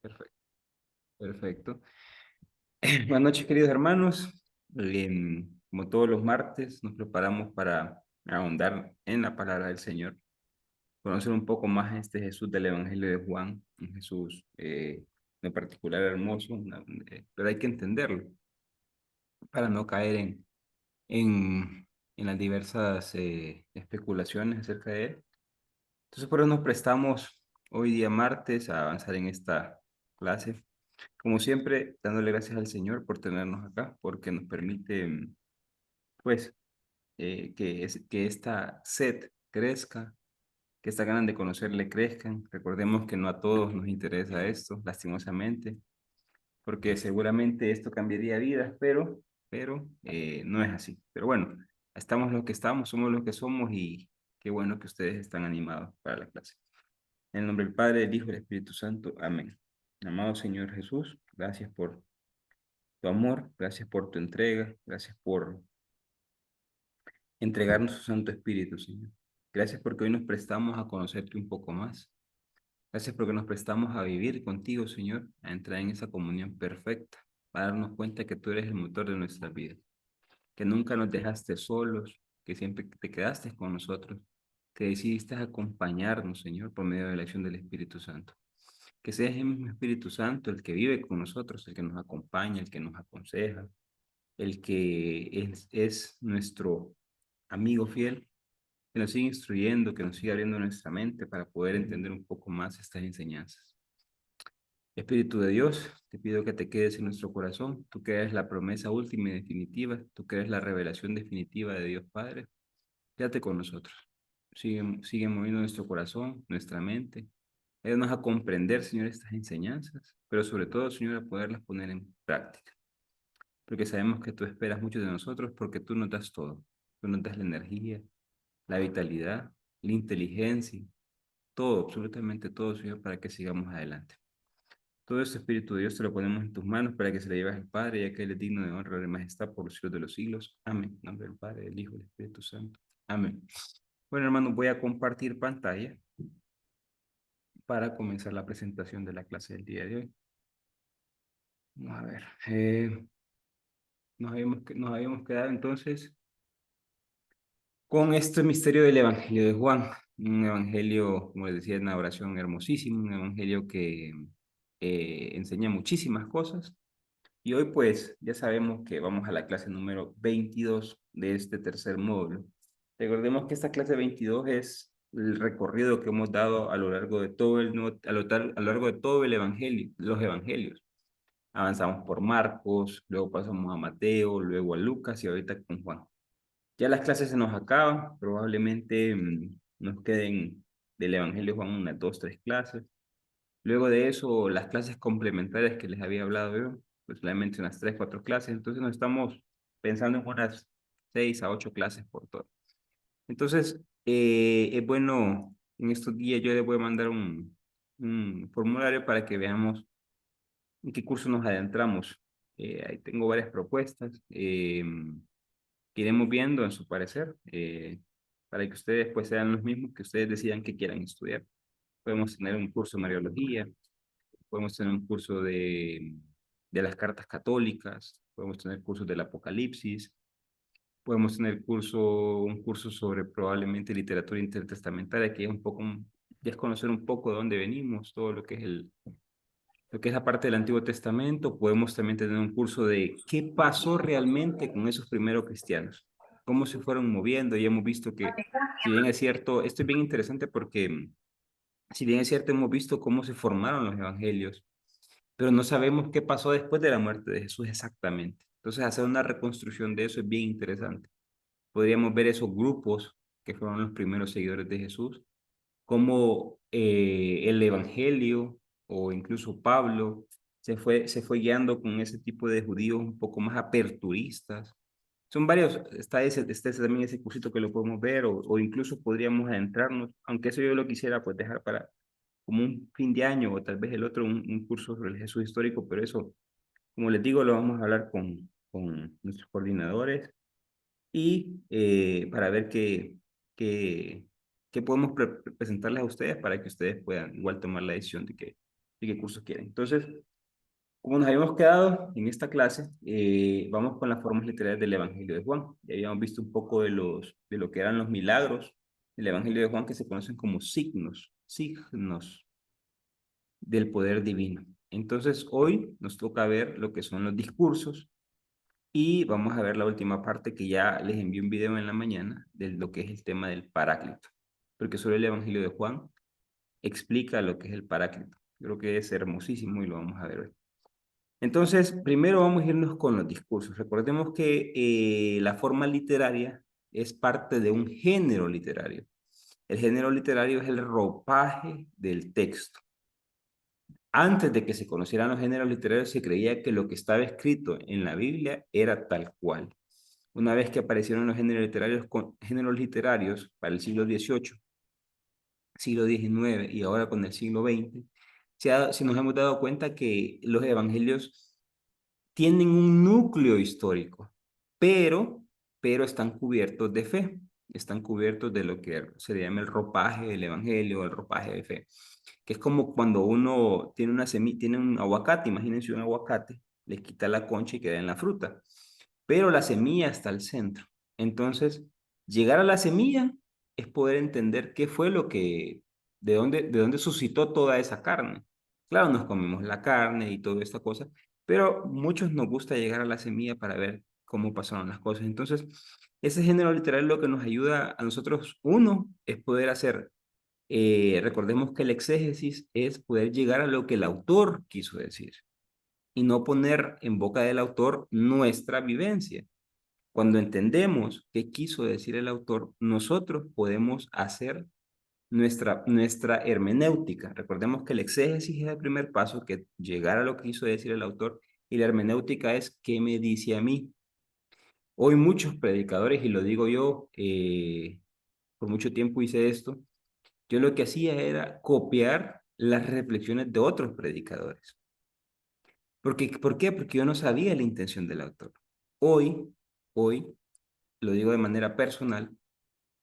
Perfecto, perfecto. Buenas noches, queridos hermanos. Como todos los martes, nos preparamos para ahondar en la palabra del Señor, conocer un poco más a este Jesús del Evangelio de Juan, un Jesús en particular hermoso, pero hay que entenderlo para no caer en las diversas especulaciones acerca de él. Entonces, por eso nos prestamos hoy día martes a avanzar en esta clase. Como siempre, dándole gracias al Señor por tenernos acá, porque nos permite, pues, que esta sed crezca, que esta ganas de conocerle crezcan. Recordemos que no a todos nos interesa esto, lastimosamente, porque seguramente esto cambiaría vidas, pero no es así. Pero bueno, estamos los que estamos, somos los que somos y qué bueno que ustedes están animados para la clase. En el nombre del Padre, del Hijo y del Espíritu Santo. Amén. Amado Señor Jesús, gracias por tu amor, gracias por tu entrega, gracias por entregarnos tu Santo Espíritu, Señor. Gracias porque hoy nos prestamos a conocerte un poco más. Gracias porque nos prestamos a vivir contigo, Señor, a entrar en esa comunión perfecta, para darnos cuenta que tú eres el motor de nuestra vida, que nunca nos dejaste solos, que siempre te quedaste con nosotros, que decidiste acompañarnos, Señor, por medio de la acción del Espíritu Santo. Que sea el mismo Espíritu Santo el que vive con nosotros, el que nos acompaña, el que nos aconseja, el que es nuestro amigo fiel, que nos sigue instruyendo, que nos sigue abriendo nuestra mente para poder entender un poco más estas enseñanzas. Espíritu de Dios, te pido que te quedes en nuestro corazón, tú que eres la promesa última y definitiva, tú que eres la revelación definitiva de Dios Padre, quédate con nosotros. Sigue moviendo nuestro corazón, nuestra mente. Ayúdanos a comprender, Señor, estas enseñanzas, pero sobre todo, Señor, a poderlas poner en práctica. Porque sabemos que tú esperas mucho de nosotros porque tú nos das todo. Tú nos das la energía, la vitalidad, la inteligencia, todo, absolutamente todo, Señor, para que sigamos adelante. Todo este Espíritu de Dios te lo ponemos en tus manos para que se le lleves al Padre, ya que Él es digno de honra y majestad por los siglos de los siglos. Amén. En nombre del Padre, del Hijo y del Espíritu Santo. Amén. Bueno, hermanos, voy a compartir pantalla para comenzar la presentación de la clase del día de hoy. Vamos a ver. Nos habíamos quedado entonces con este misterio del Evangelio de Juan, un evangelio, como les decía, en una oración hermosísimo, un evangelio que enseña muchísimas cosas. Y hoy pues ya sabemos que vamos a la clase número 22 de este tercer módulo. Recordemos que esta clase 22 es el recorrido que hemos dado a lo largo de todo a lo largo de todo el evangelio, los evangelios. Avanzamos por Marcos, luego pasamos a Mateo, luego a Lucas y ahorita con Juan. Ya las clases se nos acaban, probablemente nos queden del Evangelio de Juan unas 2, 3 clases. Luego de eso, las clases complementarias que les había hablado yo, pues solamente unas 3, 4 clases. Entonces nos estamos pensando en unas 6 a 8 clases por todo. Entonces, es bueno, en estos días yo les voy a mandar un formulario para que veamos en qué curso nos adentramos. Ahí tengo varias propuestas. Que iremos viendo en su parecer, para que ustedes pues sean los mismos que ustedes decidan que quieran estudiar. Podemos tener un curso de Mariología, podemos tener un curso de las cartas católicas, podemos tener cursos del Apocalipsis, podemos tener un curso sobre probablemente literatura intertestamentaria, que es un poco, ya es conocer un poco de dónde venimos, todo lo que es lo que es la parte del Antiguo Testamento. Podemos también tener un curso de qué pasó realmente con esos primeros cristianos, cómo se fueron moviendo, y hemos visto que, si bien es cierto, esto es bien interesante porque, si bien es cierto, hemos visto cómo se formaron los evangelios, pero no sabemos qué pasó después de la muerte de Jesús exactamente. Entonces, hacer una reconstrucción de eso es bien interesante. Podríamos ver esos grupos que fueron los primeros seguidores de Jesús, cómo el Evangelio o incluso Pablo se fue guiando con ese tipo de judíos un poco más aperturistas. Son varios, está ese también ese cursito que lo podemos ver, o incluso podríamos adentrarnos, aunque eso yo lo quisiera pues dejar para como un fin de año, o tal vez el otro, un curso sobre el Jesús histórico, pero eso, como les digo, lo vamos a hablar con nuestros coordinadores, y para ver qué podemos presentarles a ustedes para que ustedes puedan igual tomar la decisión de qué y qué cursos quieren. Entonces, como nos habíamos quedado en esta clase, vamos con las formas literarias del Evangelio de Juan. Ya habíamos visto un poco de lo que eran los milagros del Evangelio de Juan, que se conocen como signos del poder divino. Entonces, hoy nos toca ver lo que son los discursos y vamos a ver la última parte que ya les envié un video en la mañana de lo que es el tema del Paráclito, porque sobre el Evangelio de Juan explica lo que es el Paráclito. Creo que es hermosísimo y lo vamos a ver hoy. Entonces, primero vamos a irnos con los discursos. Recordemos que la forma literaria es parte de un género literario. El género literario es el ropaje del texto. Antes de que se conocieran los géneros literarios, se creía que lo que estaba escrito en la Biblia era tal cual. Una vez que aparecieron los géneros literarios para el siglo XVIII, siglo XIX y ahora con el siglo XX, se nos hemos dado cuenta que los evangelios tienen un núcleo histórico, pero, pero están cubiertos de fe, están cubiertos de lo que se llama el ropaje del evangelio, el ropaje de fe, que es como cuando uno tiene tiene un aguacate, imagínense un aguacate, le quita la concha y queda en la fruta, pero la semilla está al centro. Entonces, llegar a la semilla es poder entender qué fue lo que, de dónde suscitó toda esa carne. Claro, nos comemos la carne y toda esta cosa, pero muchos nos gusta llegar a la semilla para ver cómo pasaron las cosas. Entonces, ese género literario lo que nos ayuda a nosotros, uno, es poder hacer, recordemos que el exégesis es poder llegar a lo que el autor quiso decir y no poner en boca del autor nuestra vivencia. Cuando entendemos qué quiso decir el autor, nosotros podemos hacer nuestra hermenéutica. Recordemos que el exégesis es el primer paso, que llegar a lo que quiso decir el autor, y la hermenéutica es qué me dice a mí. Hoy muchos predicadores, y lo digo yo, por mucho tiempo hice esto, yo lo que hacía era copiar las reflexiones de otros predicadores. ¿Por qué? Porque yo no sabía la intención del autor. Hoy, hoy, lo digo de manera personal,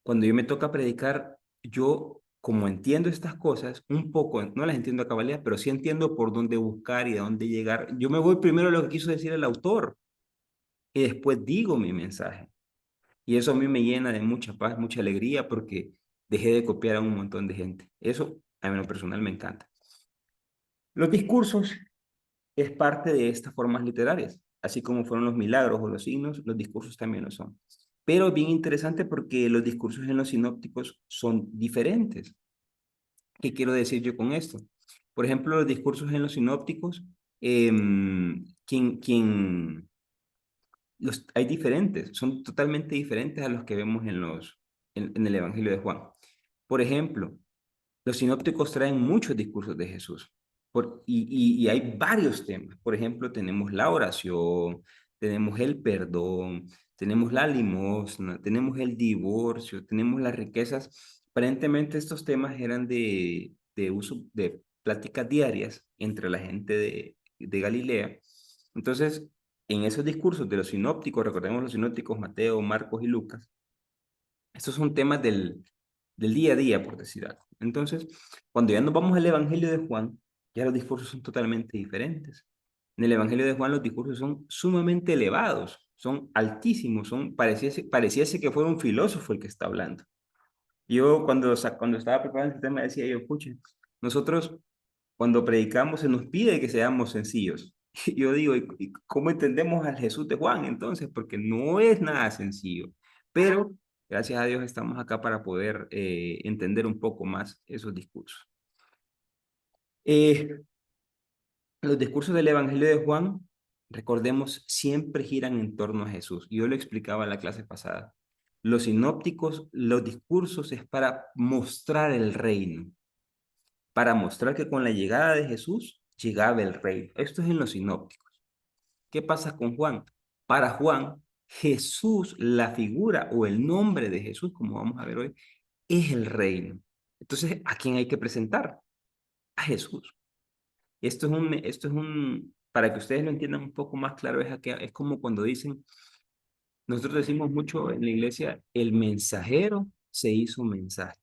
cuando yo me toca predicar, yo, como entiendo estas cosas, un poco, no las entiendo a cabalidad, pero sí entiendo por dónde buscar y a dónde llegar. Yo me voy primero a lo que quiso decir el autor y después digo mi mensaje. Y eso a mí me llena de mucha paz, mucha alegría, porque dejé de copiar a un montón de gente. Eso a mí en lo personal me encanta. Los discursos es parte de estas formas literarias, así como fueron los milagros o los signos, los discursos también lo son. Pero es bien interesante porque los discursos en los sinópticos son diferentes. ¿Qué quiero decir yo con esto? Por ejemplo, los discursos en los sinópticos, hay diferentes, son totalmente diferentes a los que vemos en el Evangelio de Juan. Por ejemplo, los sinópticos traen muchos discursos de Jesús y hay varios temas. Por ejemplo, tenemos la oración, tenemos el perdón, tenemos la limosna, tenemos el divorcio, tenemos las riquezas. Aparentemente estos temas eran de uso de pláticas diarias entre la gente de Galilea. Entonces, en esos discursos de los sinópticos, recordemos los sinópticos Mateo, Marcos y Lucas, estos son temas del día a día, por decir algo. Entonces, cuando ya nos vamos al Evangelio de Juan, ya los discursos son totalmente diferentes. En el Evangelio de Juan los discursos son sumamente elevados, son altísimos, pareciese que fuera un filósofo el que está hablando. Yo cuando estaba preparando este tema decía yo, pucha, nosotros cuando predicamos se nos pide que seamos sencillos. Y yo digo, ¿y cómo entendemos al Jesús de Juan entonces? Porque no es nada sencillo. Pero gracias a Dios estamos acá para poder entender un poco más esos discursos. Eh, los discursos del Evangelio de Juan, recordemos, siempre giran en torno a Jesús. Yo lo explicaba en la clase pasada. Los sinópticos, los discursos es para mostrar el reino, para mostrar que con la llegada de Jesús llegaba el reino. Esto es en los sinópticos. ¿Qué pasa con Juan? Para Juan, Jesús, la figura o el nombre de Jesús, como vamos a ver hoy, es el reino. Entonces, ¿a quién hay que presentar? A Jesús. Para que ustedes lo entiendan un poco más claro, es como cuando dicen, nosotros decimos mucho en la iglesia, el mensajero se hizo mensaje.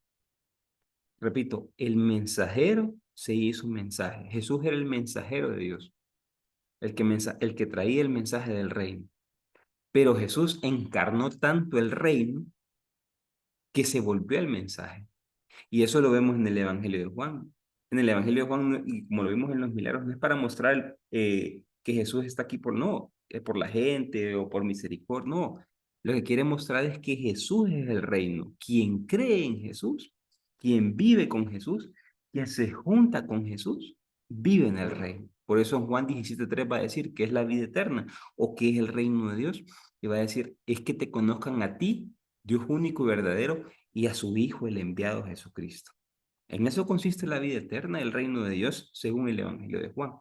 Repito, el mensajero se hizo mensaje. Jesús era el mensajero de Dios, el que traía el mensaje del reino. Pero Jesús encarnó tanto el reino que se volvió el mensaje. Y eso lo vemos en el Evangelio de Juan. En el Evangelio de Juan, y como lo vimos en los milagros, no es para mostrar que Jesús está aquí por la gente o por misericordia, no. Lo que quiere mostrar es que Jesús es el reino. Quien cree en Jesús, quien vive con Jesús, quien se junta con Jesús, vive en el reino. Por eso en Juan 17:3 va a decir que es la vida eterna o que es el reino de Dios. Y va a decir, es que te conozcan a ti, Dios único y verdadero, y a su Hijo, el enviado Jesucristo. En eso consiste la vida eterna, el reino de Dios, según el Evangelio de Juan.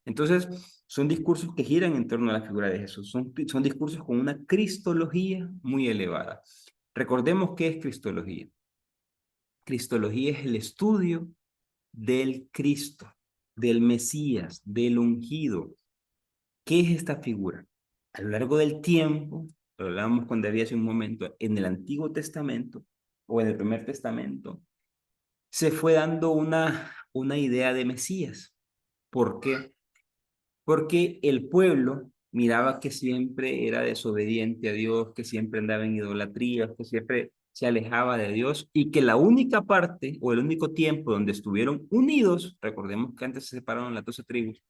Entonces, son discursos que giran en torno a la figura de Jesús. Son discursos con una cristología muy elevada. Recordemos qué es cristología. Cristología es el estudio del Cristo, del Mesías, del ungido. ¿Qué es esta figura? A lo largo del tiempo, lo hablábamos cuando había hace un momento, en el Antiguo Testamento o en el Primer Testamento, se fue dando una idea de Mesías. ¿Por qué? Porque el pueblo miraba que siempre era desobediente a Dios, que siempre andaba en idolatría, que siempre se alejaba de Dios y que la única parte o el único tiempo donde estuvieron unidos, recordemos que antes se separaron las 12 tribus,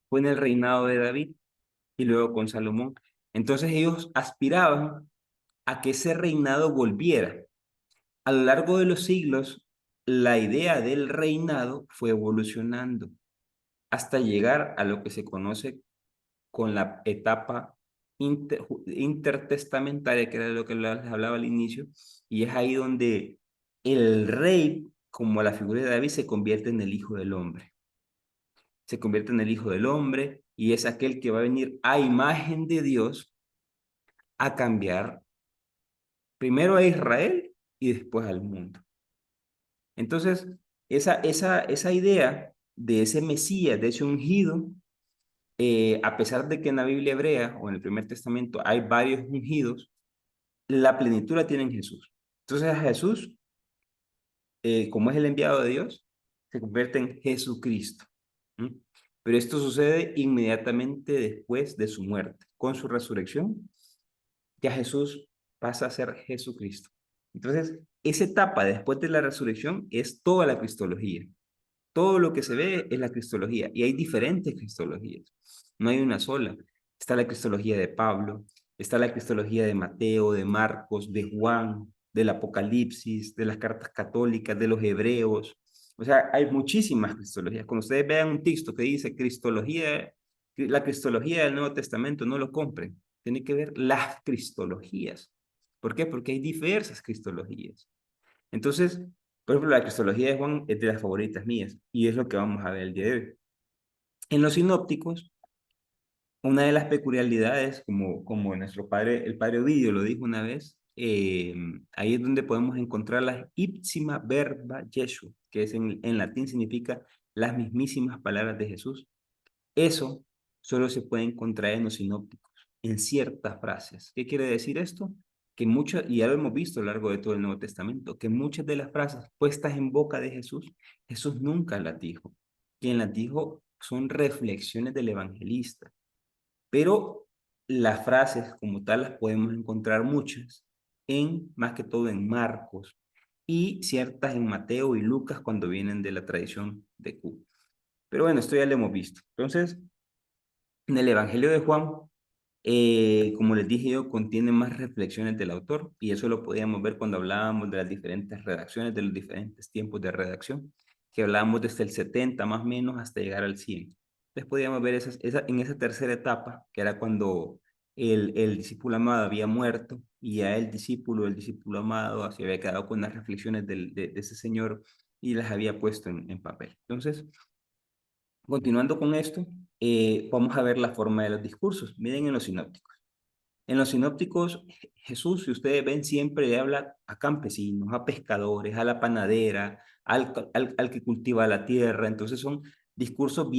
fue en el reinado de David y luego con Salomón. Entonces ellos aspiraban a que ese reinado volviera. A lo largo de los siglos, la idea del reinado fue evolucionando hasta llegar a lo que se conoce con la etapa intertestamentaria, que era lo que les hablaba al inicio, y es ahí donde el rey, como la figura de David, se convierte en el hijo del hombre. Se convierte en el hijo del hombre y es aquel que va a venir a imagen de Dios a cambiar primero a Israel y después al mundo. Entonces, esa idea de ese Mesías, de ese ungido, a pesar de que en la Biblia hebrea o en el Primer Testamento hay varios ungidos, la plenitud la tiene en Jesús. Entonces a Jesús, como es el enviado de Dios, se convierte en Jesucristo. ¿Mm? Pero esto sucede inmediatamente después de su muerte. Con su resurrección, ya Jesús pasa a ser Jesucristo. Entonces, esa etapa después de la resurrección es toda la cristología. Todo lo que se ve es la cristología y hay diferentes cristologías. No hay una sola. Está la cristología de Pablo, está la cristología de Mateo, de Marcos, de Juan, del Apocalipsis, de las cartas católicas, de los hebreos. O sea, hay muchísimas cristologías. Cuando ustedes vean un texto que dice cristología, la cristología del Nuevo Testamento, no lo compren. Tiene que ver las cristologías. ¿Por qué? Porque hay diversas cristologías. Entonces, por ejemplo, la cristología de Juan es de las favoritas mías y es lo que vamos a ver el día de hoy. En los sinópticos, una de las peculiaridades, como nuestro padre, el padre Ovidio lo dijo una vez, ahí es donde podemos encontrar la ipsima verba Jesu, que es en latín significa las mismísimas palabras de Jesús. Eso solo se puede encontrar en los sinópticos, en ciertas frases. ¿Qué quiere decir esto? Que muchas, y ya lo hemos visto a lo largo de todo el Nuevo Testamento, que muchas de las frases puestas en boca de Jesús, Jesús nunca las dijo. Quien las dijo son reflexiones del evangelista. Pero las frases como tal las podemos encontrar muchas más que todo en Marcos y ciertas en Mateo y Lucas cuando vienen de la tradición de Q. Pero bueno, esto ya lo hemos visto. Entonces, en el Evangelio de Juan, como les dije yo, contiene más reflexiones del autor y eso lo podíamos ver cuando hablábamos de las diferentes redacciones, de los diferentes tiempos de redacción, que hablábamos desde el 70 más o menos hasta llegar al 100. Entonces podíamos ver en esa tercera etapa, que era cuando el discípulo amado había muerto y ya el discípulo amado, se había quedado con las reflexiones de ese señor y las había puesto en papel. Entonces, continuando con esto, vamos a ver la forma de los discursos. Miren en los sinópticos. En los sinópticos, Jesús, si ustedes ven, siempre le habla a campesinos, a pescadores, a la panadera, al que cultiva la tierra. Entonces son discursos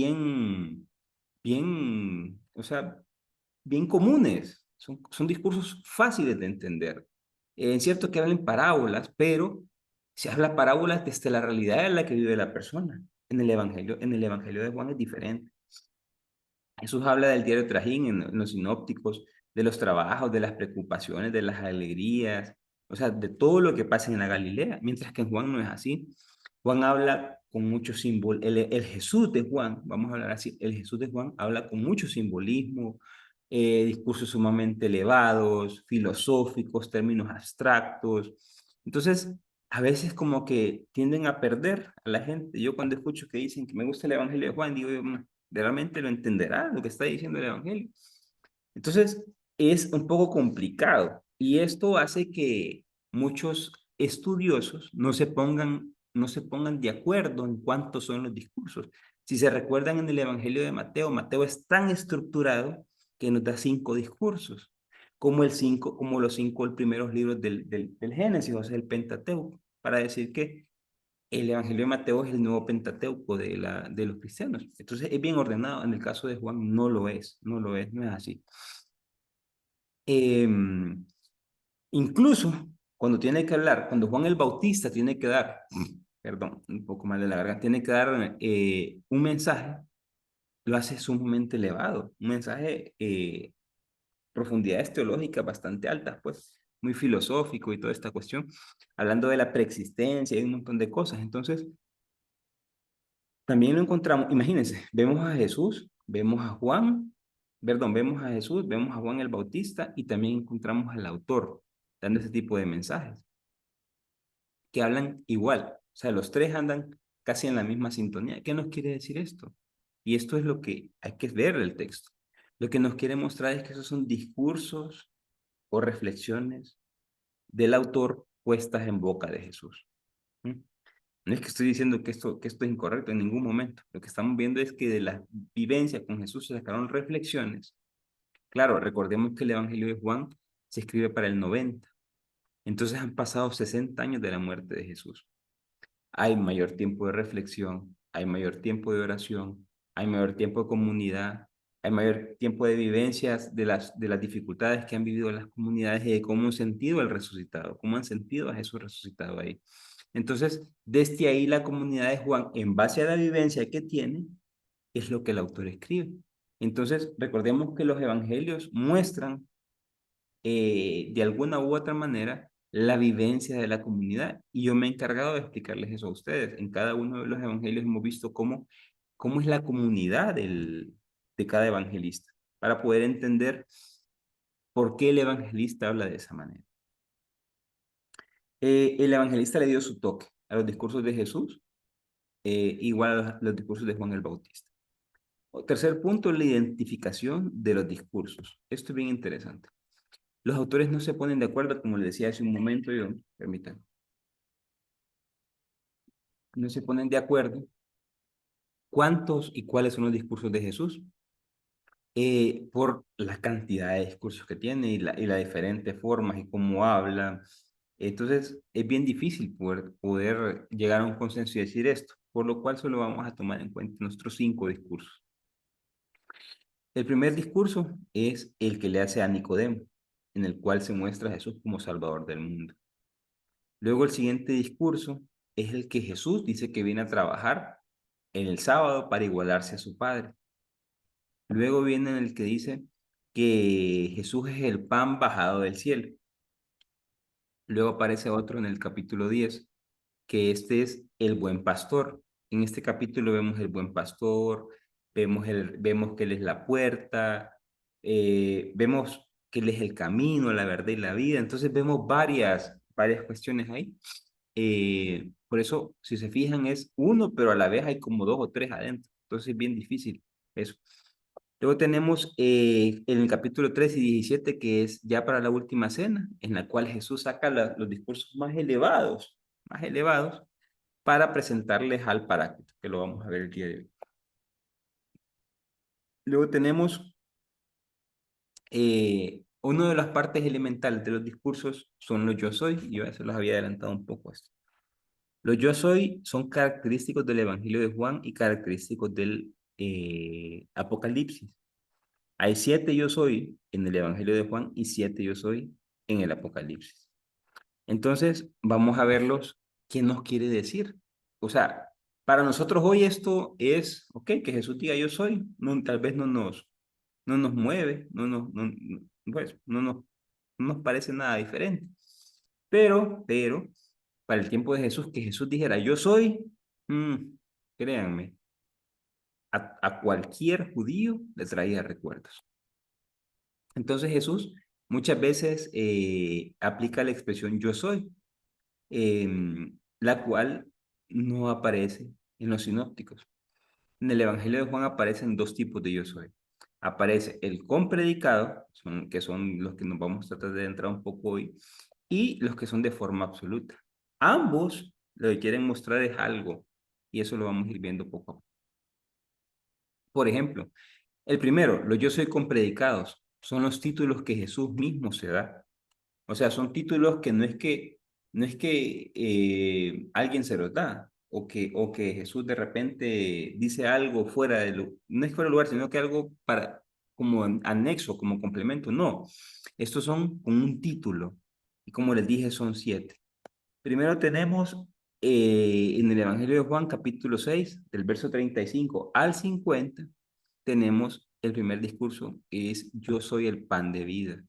o sea, bien comunes. Son discursos fáciles de entender. Es cierto que hablan parábolas, pero se habla parábolas desde la realidad en la que vive la persona. En el Evangelio de Juan es diferente. Jesús habla del diario trajín en los sinópticos, de los trabajos, de las preocupaciones, de las alegrías, o sea, de todo lo que pasa en la Galilea, mientras que en Juan no es así. Juan habla con mucho símbolo, el Jesús de Juan, vamos a hablar así, el Jesús de Juan habla con mucho simbolismo, discursos sumamente elevados, filosóficos, términos abstractos. Entonces, a veces como que tienden a perder a la gente. Yo cuando escucho que dicen que me gusta el Evangelio de Juan, digo, realmente lo entenderá lo que está diciendo el Evangelio. Entonces, es un poco complicado y esto hace que muchos estudiosos no se pongan de acuerdo en cuántos son los discursos. Si se recuerdan en el Evangelio de Mateo, Mateo es tan estructurado que nos da 5 discursos, como los 5 primeros libros del Génesis, o sea, el Pentateuco, para decir que el Evangelio de Mateo es el nuevo Pentateuco de los cristianos. Entonces es bien ordenado. En el caso de Juan no lo es, no es así. Em, Incluso cuando tiene que hablar, cuando Juan el Bautista tiene que dar, perdón, un poco mal de la garganta, tiene que dar un mensaje, lo hace sumamente elevado, un mensaje, profundidades teológicas bastante altas, pues, muy filosófico y toda esta cuestión, hablando de la preexistencia y un montón de cosas. Entonces, también lo encontramos, imagínense, vemos a Jesús, vemos a Juan, perdón, vemos a Jesús, vemos a Juan el Bautista y también encontramos al autor dando ese tipo de mensajes que hablan igual. O sea, los tres andan casi en la misma sintonía. ¿Qué nos quiere decir esto? Y esto es lo que hay que ver el texto. Lo que nos quiere mostrar es que esos son discursos o reflexiones del autor puestas en boca de Jesús. ¿Mm? No es que estoy diciendo que esto es incorrecto en ningún momento. Lo que estamos viendo es que de la vivencia con Jesús se sacaron reflexiones. Claro, recordemos que el Evangelio de Juan se escribe para el 90. Entonces han pasado 60 años de la muerte de Jesús. Hay mayor tiempo de reflexión, hay mayor tiempo de oración, hay mayor tiempo de comunidad, hay mayor tiempo de vivencias de las dificultades que han vivido las comunidades y de cómo han sentido al resucitado, cómo han sentido a Jesús resucitado ahí. Entonces, desde ahí la comunidad de Juan, en base a la vivencia que tiene, es lo que el autor escribe. Entonces, recordemos que los evangelios muestran, de alguna u otra manera, la vivencia de la comunidad. Y yo me he encargado de explicarles eso a ustedes. En cada uno de los evangelios hemos visto cómo es la comunidad de cada evangelista, para poder entender por qué el evangelista habla de esa manera. El evangelista le dio su toque a los discursos de Jesús, igual a los discursos de Juan el Bautista. Tercer punto, la identificación de los discursos. Esto es bien interesante. Los autores no se ponen de acuerdo, como les decía hace un momento, permítanme, no se ponen de acuerdo cuántos y cuáles son los discursos de Jesús, por la cantidad de discursos que tiene y las diferentes formas y cómo habla. Entonces, es bien difícil poder llegar a un consenso y decir esto, por lo cual solo vamos a tomar en cuenta nuestros 5 discursos. El primer discurso es el que le hace a Nicodemo, en el cual se muestra a Jesús como Salvador del mundo. Luego el siguiente discurso es el que Jesús dice que viene a trabajar en el sábado para igualarse a su Padre. Luego viene el que dice que Jesús es el pan bajado del cielo. Luego aparece otro en el capítulo 10, que este es el buen pastor. En este capítulo vemos el buen pastor, vemos que Él es la puerta, vemos que Él es el camino, la verdad y la vida. Entonces vemos varias cuestiones ahí. Por eso, si se fijan, es uno, pero a la vez hay como 2 o 3 adentro. Entonces es bien difícil eso. Luego tenemos, en el capítulo 3 y 17, que es ya para la última cena, en la cual Jesús saca los discursos más elevados, para presentarles al Paráclito, que lo vamos a ver el día de hoy. Luego tenemos, una de las partes elementales de los discursos son los yo soy, y yo ya se los había adelantado un poco esto. Los yo soy son característicos del Evangelio de Juan y característicos del, Apocalipsis. Hay 7 yo soy en el Evangelio de Juan y 7 yo soy en el Apocalipsis. Entonces, vamos a verlos. ¿Qué nos quiere decir? O sea, Para nosotros hoy esto es, ok, que Jesús diga yo soy, no, tal vez no nos mueve, pues, no nos parece nada diferente. Pero, para el tiempo de Jesús, que Jesús dijera yo soy, mm, créanme, a cualquier judío le traía recuerdos. Entonces Jesús muchas veces aplica la expresión yo soy, la cual no aparece en los sinópticos. En el Evangelio de Juan aparecen dos tipos de yo soy. Aparece el con predicado, que son los que nos vamos a tratar de entrar un poco hoy, y los que son de forma absoluta. Ambos lo que quieren mostrar es algo, y eso lo vamos a ir viendo poco a poco. Por ejemplo, el primero, los yo soy con predicados, son los títulos que Jesús mismo se da. O sea, son títulos que no es que alguien se los da o que Jesús de repente dice algo fuera de lo, no es fuera de lugar, sino que algo para como anexo, como complemento. No, estos son con un título y como les dije son 7. Primero tenemos en el Evangelio de Juan, capítulo 6 del verso 35 al 50 tenemos el primer discurso que es yo soy el pan de vida.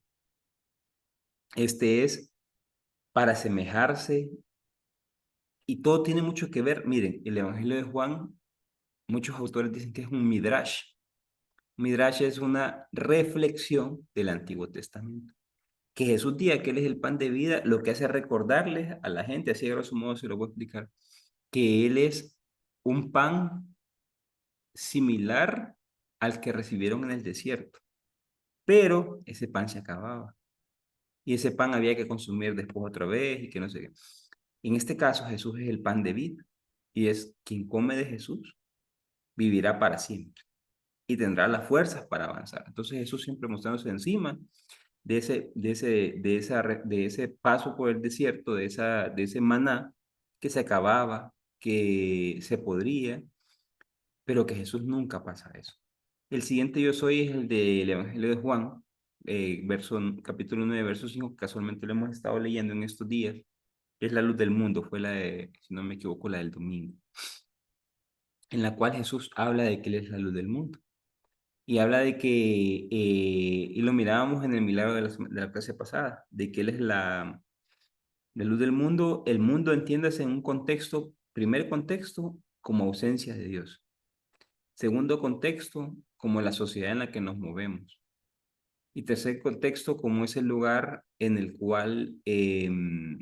Este es para asemejarse y todo tiene mucho que ver. Miren, el Evangelio de Juan, muchos autores dicen que es un midrash. Midrash es una reflexión del Antiguo Testamento. Que Jesús diga que Él es el pan de vida, lo que hace recordarles a la gente, así de grosso modo se lo voy a explicar, que Él es un pan similar al que recibieron en el desierto, pero ese pan se acababa. Y ese pan había que consumir después otra vez y que no sé qué. En este caso, Jesús es el pan de vida y es quien come de Jesús, vivirá para siempre y tendrá las fuerzas para avanzar. Entonces Jesús siempre mostrándose encima de ese paso por el desierto, de ese maná que se acababa, que se podría, pero que Jesús nunca pasa eso. El siguiente yo soy es el del Evangelio de Juan, capítulo 9, verso 5, que casualmente lo hemos estado leyendo en estos días. Es la luz del mundo, fue la de, si no me equivoco, la del domingo, en la cual Jesús habla de que Él es la luz del mundo. Y habla de que, y lo mirábamos en el milagro de la clase pasada, de que Él es la luz del mundo. El mundo entiéndase en un contexto, primer contexto, como ausencia de Dios. Segundo contexto, como la sociedad en la que nos movemos. Y tercer contexto, como es el lugar en el cual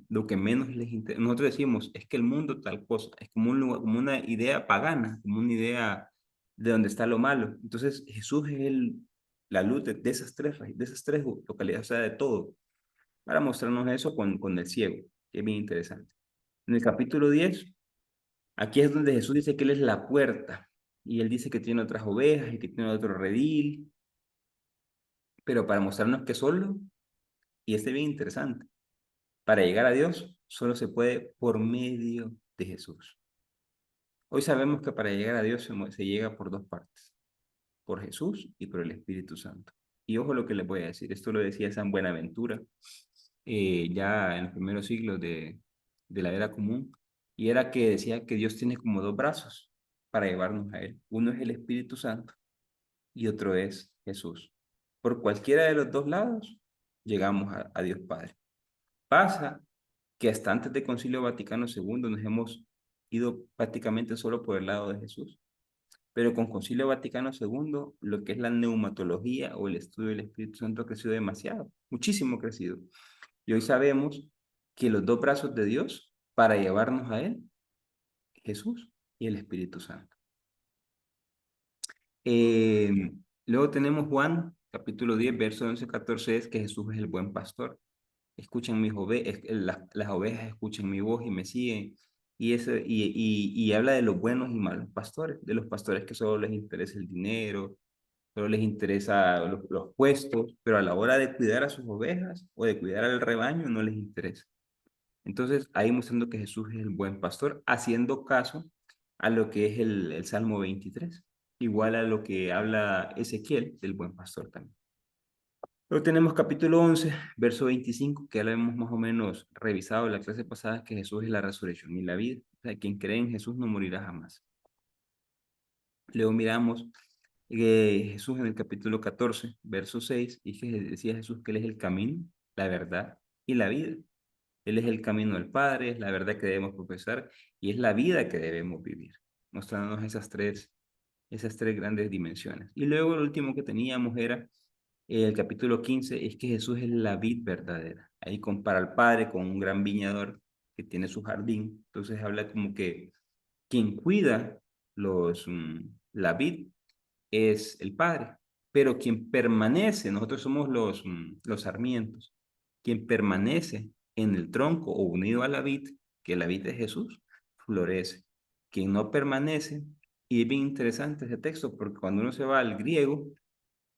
lo que menos les interesa. Nosotros decimos, es que el mundo tal cosa, es como un lugar, como una idea pagana, como una idea de donde está lo malo. Entonces Jesús es la luz de de esas tres localidades, o sea, de todo, para mostrarnos eso con el ciego, que es bien interesante. En el capítulo 10 aquí es donde Jesús dice que Él es la puerta, y Él dice que tiene otras ovejas y que tiene otro redil, pero para mostrarnos que solo, y este es bien interesante, para llegar a Dios solo se puede por medio de Jesús. Hoy sabemos que para llegar a Dios se llega por dos partes, por Jesús y por el Espíritu Santo. Y ojo lo que les voy a decir, esto lo decía San Buenaventura, ya en los primeros siglos de la era común, y era que decía que Dios tiene como dos brazos para llevarnos a Él. Uno es el Espíritu Santo y otro es Jesús. Por cualquiera de los dos lados llegamos a Dios Padre. Pasa que hasta antes del Concilio Vaticano II nos hemos ido prácticamente solo por el lado de Jesús. Pero con Concilio Vaticano II, lo que es la neumatología o el estudio del Espíritu Santo ha crecido demasiado, muchísimo crecido. Y hoy sabemos que los dos brazos de Dios para llevarnos a Él, Jesús y el Espíritu Santo. Eh, Luego tenemos Juan, capítulo 10, verso 11-14, es que Jesús es el buen pastor. Escuchan mis ovejas, las ovejas escuchan mi voz y me siguen. Y habla de los buenos y malos pastores, de los pastores que solo les interesa el dinero, solo les interesa los puestos, pero a la hora de cuidar a sus ovejas o de cuidar al rebaño no les interesa. Entonces, ahí mostrando que Jesús es el buen pastor, haciendo caso a lo que es el Salmo 23, igual a lo que habla Ezequiel del buen pastor también. Luego tenemos capítulo 11, verso 25, que ya lo hemos más o menos revisado en la clase pasada, que Jesús es la resurrección y la vida. O sea, quien cree en Jesús no morirá jamás. Luego miramos Jesús en el capítulo 14, verso 6, y que decía Jesús que Él es el camino, la verdad y la vida. Él es el camino al Padre, es la verdad que debemos profesar y es la vida que debemos vivir, mostrándonos esas tres grandes dimensiones. Y luego lo último que teníamos era el capítulo 15, es que Jesús es la vid verdadera. Ahí compara al Padre con un gran viñador que tiene su jardín. Entonces habla como que quien cuida la vid es el Padre, pero quien permanece, nosotros somos los sarmientos, quien permanece en el tronco o unido a la vid, que la vid es Jesús, florece. Quien no permanece, y es bien interesante ese texto, porque cuando uno se va al griego,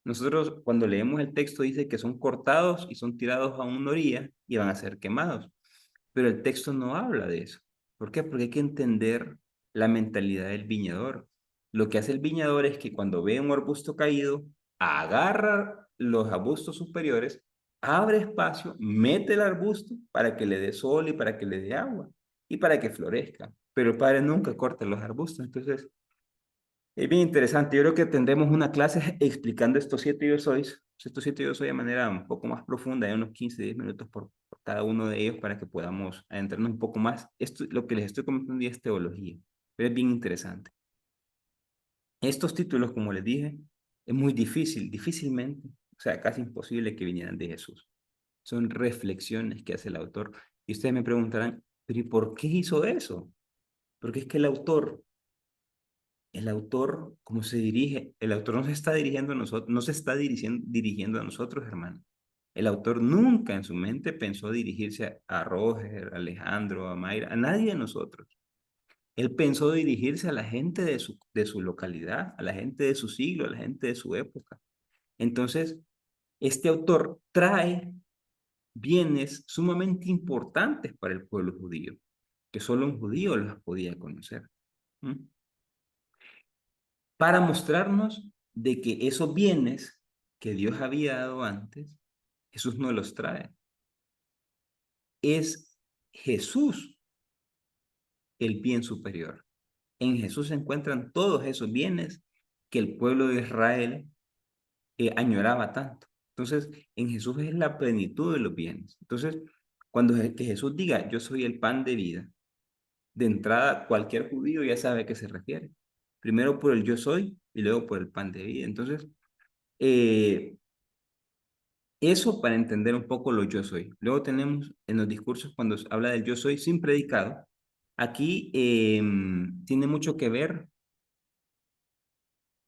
nosotros cuando leemos el texto dice que son cortados y son tirados a una orilla y van a ser quemados. Pero el texto no habla de eso. ¿Por qué? Porque hay que entender la mentalidad del viñador. Lo que hace el viñador es que cuando ve un arbusto caído, agarra los arbustos superiores, abre espacio, mete el arbusto para que le dé sol y para que le dé agua y para que florezca. Pero el padre nunca corta los arbustos. Entonces, es bien interesante. Yo creo que tendremos una clase explicando estos siete yo soy de manera un poco más profunda, de unos 15, 10 minutos por cada uno de ellos para que podamos adentrarnos un poco más. Esto, lo que les estoy comentando hoy es teología, pero es bien interesante. Estos títulos, como les dije, es muy difícilmente, o sea, casi imposible que vinieran de Jesús. Son reflexiones que hace el autor. Y ustedes me preguntarán, pero ¿y por qué hizo eso? Porque es que el autor, ¿cómo se dirige? El autor no se está dirigiendo a nosotros, no se está dirigiendo a nosotros, hermano. El autor nunca en su mente pensó dirigirse a Roger, a Alejandro, a Mayra, a nadie de nosotros. Él pensó dirigirse a la gente de su localidad, a la gente de su siglo, a la gente de su época. Entonces, este autor trae bienes sumamente importantes para el pueblo judío, que solo un judío los podía conocer. ¿Mm? Para mostrarnos de que esos bienes que Dios había dado antes, Jesús no los trae. Es Jesús el bien superior. En Jesús se encuentran todos esos bienes que el pueblo de Israel añoraba tanto. Entonces, en Jesús es la plenitud de los bienes. Entonces, cuando que Jesús diga, yo soy el pan de vida, de entrada cualquier judío ya sabe a qué se refiere. Primero por el yo soy y luego por el pan de vida. Entonces, eh, eso para entender un poco lo yo soy. Luego tenemos en los discursos cuando se habla del yo soy sin predicado. Aquí tiene mucho que ver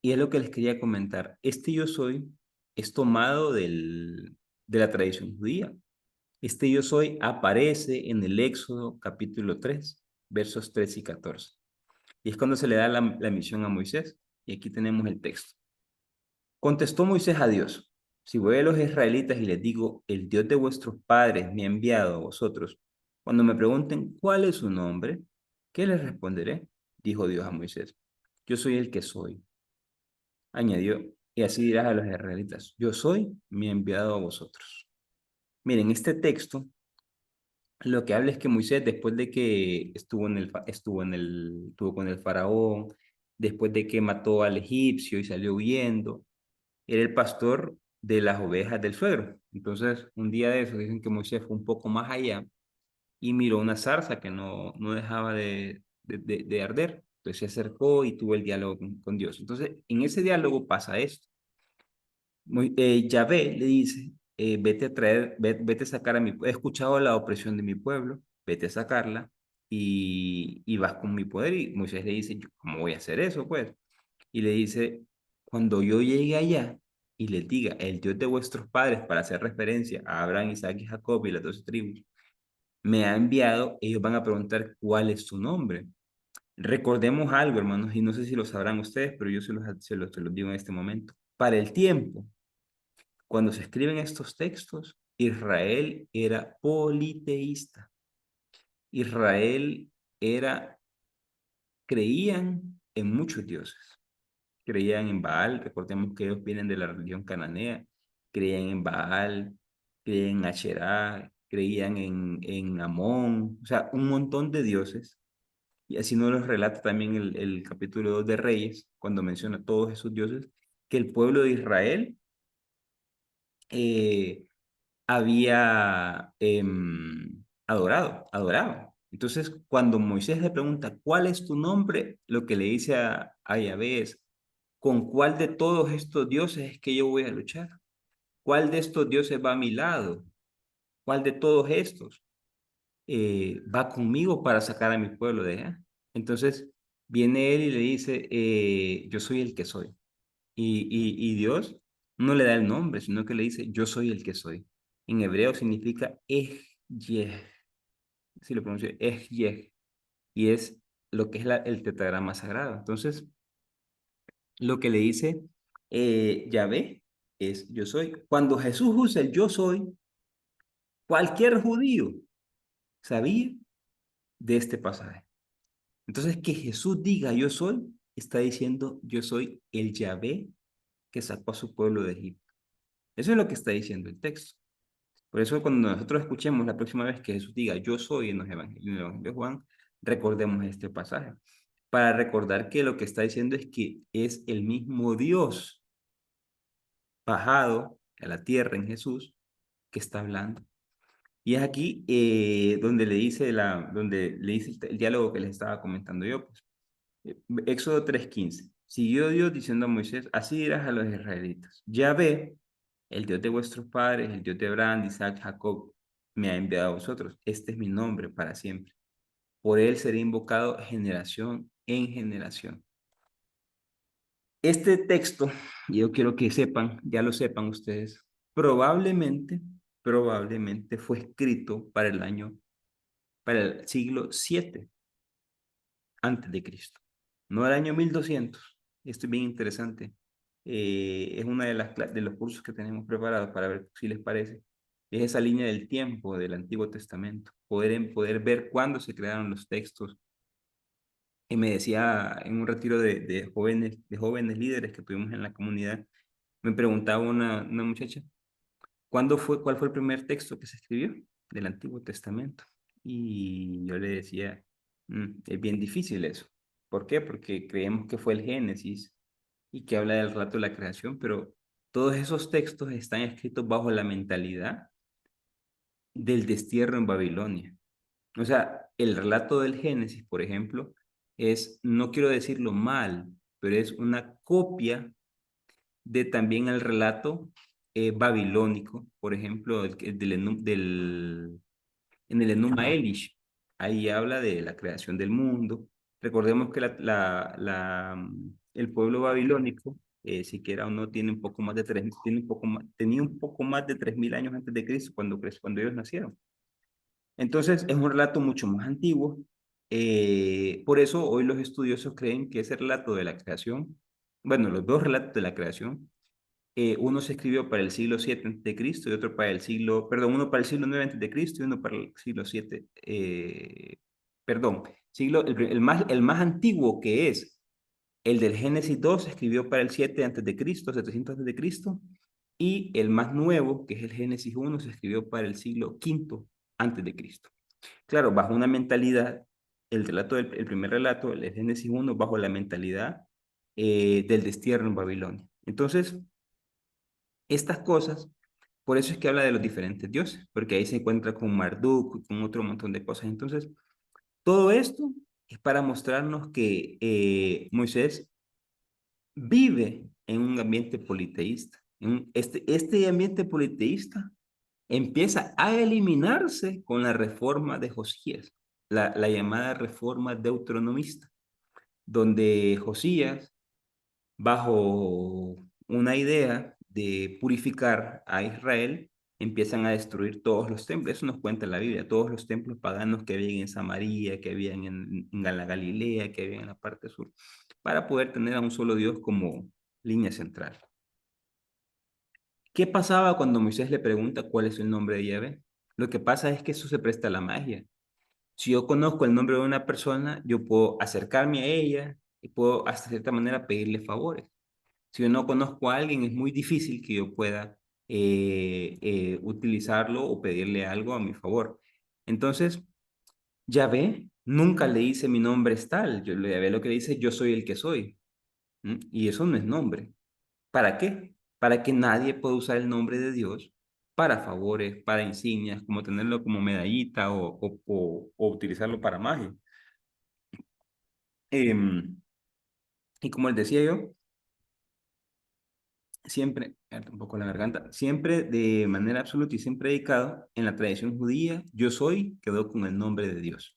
y es lo que les quería comentar. Este yo soy es tomado de la tradición judía. Este yo soy aparece en el Éxodo capítulo 3 versos 3 y 14. Y es cuando se le da la misión a Moisés. Y aquí tenemos el texto. Contestó Moisés a Dios, si voy a los israelitas y les digo, el Dios de vuestros padres me ha enviado a vosotros, cuando me pregunten cuál es su nombre, ¿qué les responderé? Dijo Dios a Moisés, yo soy el que soy. Añadió, y así dirás a los israelitas, yo soy, me ha enviado a vosotros. Miren, este texto lo que habla es que Moisés, después de que estuvo con el faraón, después de que mató al egipcio y salió huyendo, era el pastor de las ovejas del suegro. Entonces, un día de eso dicen que Moisés fue un poco más allá y miró una zarza que no dejaba de arder. Entonces se acercó y tuvo el diálogo con Dios. Entonces, en ese diálogo pasa esto. Yahvé le dice, vete a traer, vete a sacar he escuchado la opresión de mi pueblo, vete a sacarla y vas con mi poder. Y Moisés le dice, ¿cómo voy a hacer eso, pues? Y le dice, cuando yo llegue allá y les diga, el Dios de vuestros padres, para hacer referencia a Abraham, Isaac y Jacob y las 12 tribus, me ha enviado, ellos van a preguntar cuál es su nombre. Recordemos algo, hermanos, y no sé si lo sabrán ustedes, pero yo se los digo en este momento. Para el tiempo, cuando se escriben estos textos, Israel era politeísta. Israel era, creían en muchos dioses. Creían en Baal, recordemos que ellos vienen de la religión cananea, creían en Baal, creían en Asherá, creían en Amón, o sea, un montón de dioses. y así nos lo relata también el capítulo 2 de Reyes, cuando menciona todos esos dioses, que el pueblo de Israel eh, había adorado. Entonces, cuando Moisés le pregunta, ¿cuál es tu nombre? Lo que le dice a Yahvé es, ¿con cuál de todos estos dioses es que yo voy a luchar? ¿Cuál de estos dioses va a mi lado? ¿Cuál de todos estos va conmigo para sacar a mi pueblo de allá? Entonces, viene él y le dice, yo soy el que soy. Y Dios no le da el nombre, sino que le dice, yo soy el que soy. En hebreo significa Ehyeh, si lo pronuncio, Ehyeh, y es lo que es el tetragrama sagrado. Entonces, lo que le dice Yahvé es yo soy. Cuando Jesús usa el yo soy, cualquier judío sabía de este pasaje. Entonces, que Jesús diga yo soy, está diciendo yo soy el Yahvé que sacó a su pueblo de Egipto. Eso es lo que está diciendo el texto. Por eso cuando nosotros escuchemos la próxima vez que Jesús diga yo soy en los evangelios, en el Evangelio de Juan, recordemos este pasaje. Para recordar que lo que está diciendo es que es el mismo Dios bajado a la tierra en Jesús que está hablando. Y es aquí donde le dice el diálogo que les estaba comentando yo. Pues. Éxodo 3:15. Siguió Dios diciendo a Moisés, así dirás a los israelitas, Yahvé, el Dios de vuestros padres, el Dios de Abraham, de Isaac, Jacob, me ha enviado a vosotros. Este es mi nombre para siempre. Por él seré invocado generación en generación. Este texto, y yo quiero que sepan, ya lo sepan ustedes, probablemente fue escrito para el siglo 7 antes de Cristo, no el año 1200. Esto es bien interesante. Es una de los cursos que tenemos preparados para ver si les parece. Es esa línea del tiempo del Antiguo Testamento, poder ver cuándo se crearon los textos. Y me decía en un retiro de jóvenes líderes que tuvimos en la comunidad, me preguntaba una muchacha, ¿cuál fue el primer texto que se escribió del Antiguo Testamento? Y yo le decía, es bien difícil eso. ¿Por qué? Porque creemos que fue el Génesis y que habla del relato de la creación, pero todos esos textos están escritos bajo la mentalidad del destierro en Babilonia. O sea, el relato del Génesis, por ejemplo, no quiero decirlo mal, pero es una copia de también el relato babilónico, por ejemplo, en el Enuma Elish. Ahí habla de la creación del mundo. Recordemos que el pueblo babilónico, siquiera o no, tiene un poco más de tenía un poco más de 3000 años antes de Cristo cuando ellos nacieron. Entonces, es un relato mucho más antiguo. Por eso hoy los estudiosos creen que ese relato de la creación, bueno, los dos relatos de la creación, uno se escribió para el siglo 7 antes de Cristo y otro para uno para el siglo 9 antes de Cristo y uno para el siglo 7, perdón, el más antiguo, que es el del Génesis 2, se escribió para el 7 antes de Cristo, 700 antes de Cristo, y el más nuevo, que es el Génesis 1, se escribió para el siglo quinto antes de Cristo. Claro, bajo una mentalidad, el primer relato, el Génesis 1, bajo la mentalidad del destierro en Babilonia. Entonces, estas cosas, por eso es que habla de los diferentes dioses, porque ahí se encuentra con Marduk y con otro montón de cosas. Entonces, todo esto es para mostrarnos que Moisés vive en un ambiente politeísta. Este ambiente politeísta empieza a eliminarse con la reforma de Josías, la llamada reforma deuteronomista, donde Josías, bajo una idea de purificar a Israel, empiezan a destruir todos los templos. Eso nos cuenta la Biblia, todos los templos paganos que había en Samaria, que habían en la Galilea, que había en la parte sur, para poder tener a un solo Dios como línea central. ¿Qué pasaba cuando Moisés le pregunta cuál es el nombre de Yahvé? Lo que pasa es que eso se presta a la magia. Si yo conozco el nombre de una persona, yo puedo acercarme a ella y puedo, hasta cierta manera, pedirle favores. Si yo no conozco a alguien, es muy difícil que yo pueda utilizarlo o pedirle algo a mi favor. Entonces, Yahvé Nunca le dice mi nombre es tal. Yahvé lo que le dice, yo soy el que soy. Y eso no es nombre. ¿Para qué? Para que nadie pueda usar el nombre de Dios para favores, para insignias, como tenerlo como medallita o utilizarlo para magia. Em, y como les decía yo, siempre, un poco la garganta, siempre de manera absoluta y siempre dedicado en la tradición judía, yo soy, quedó con el nombre de Dios.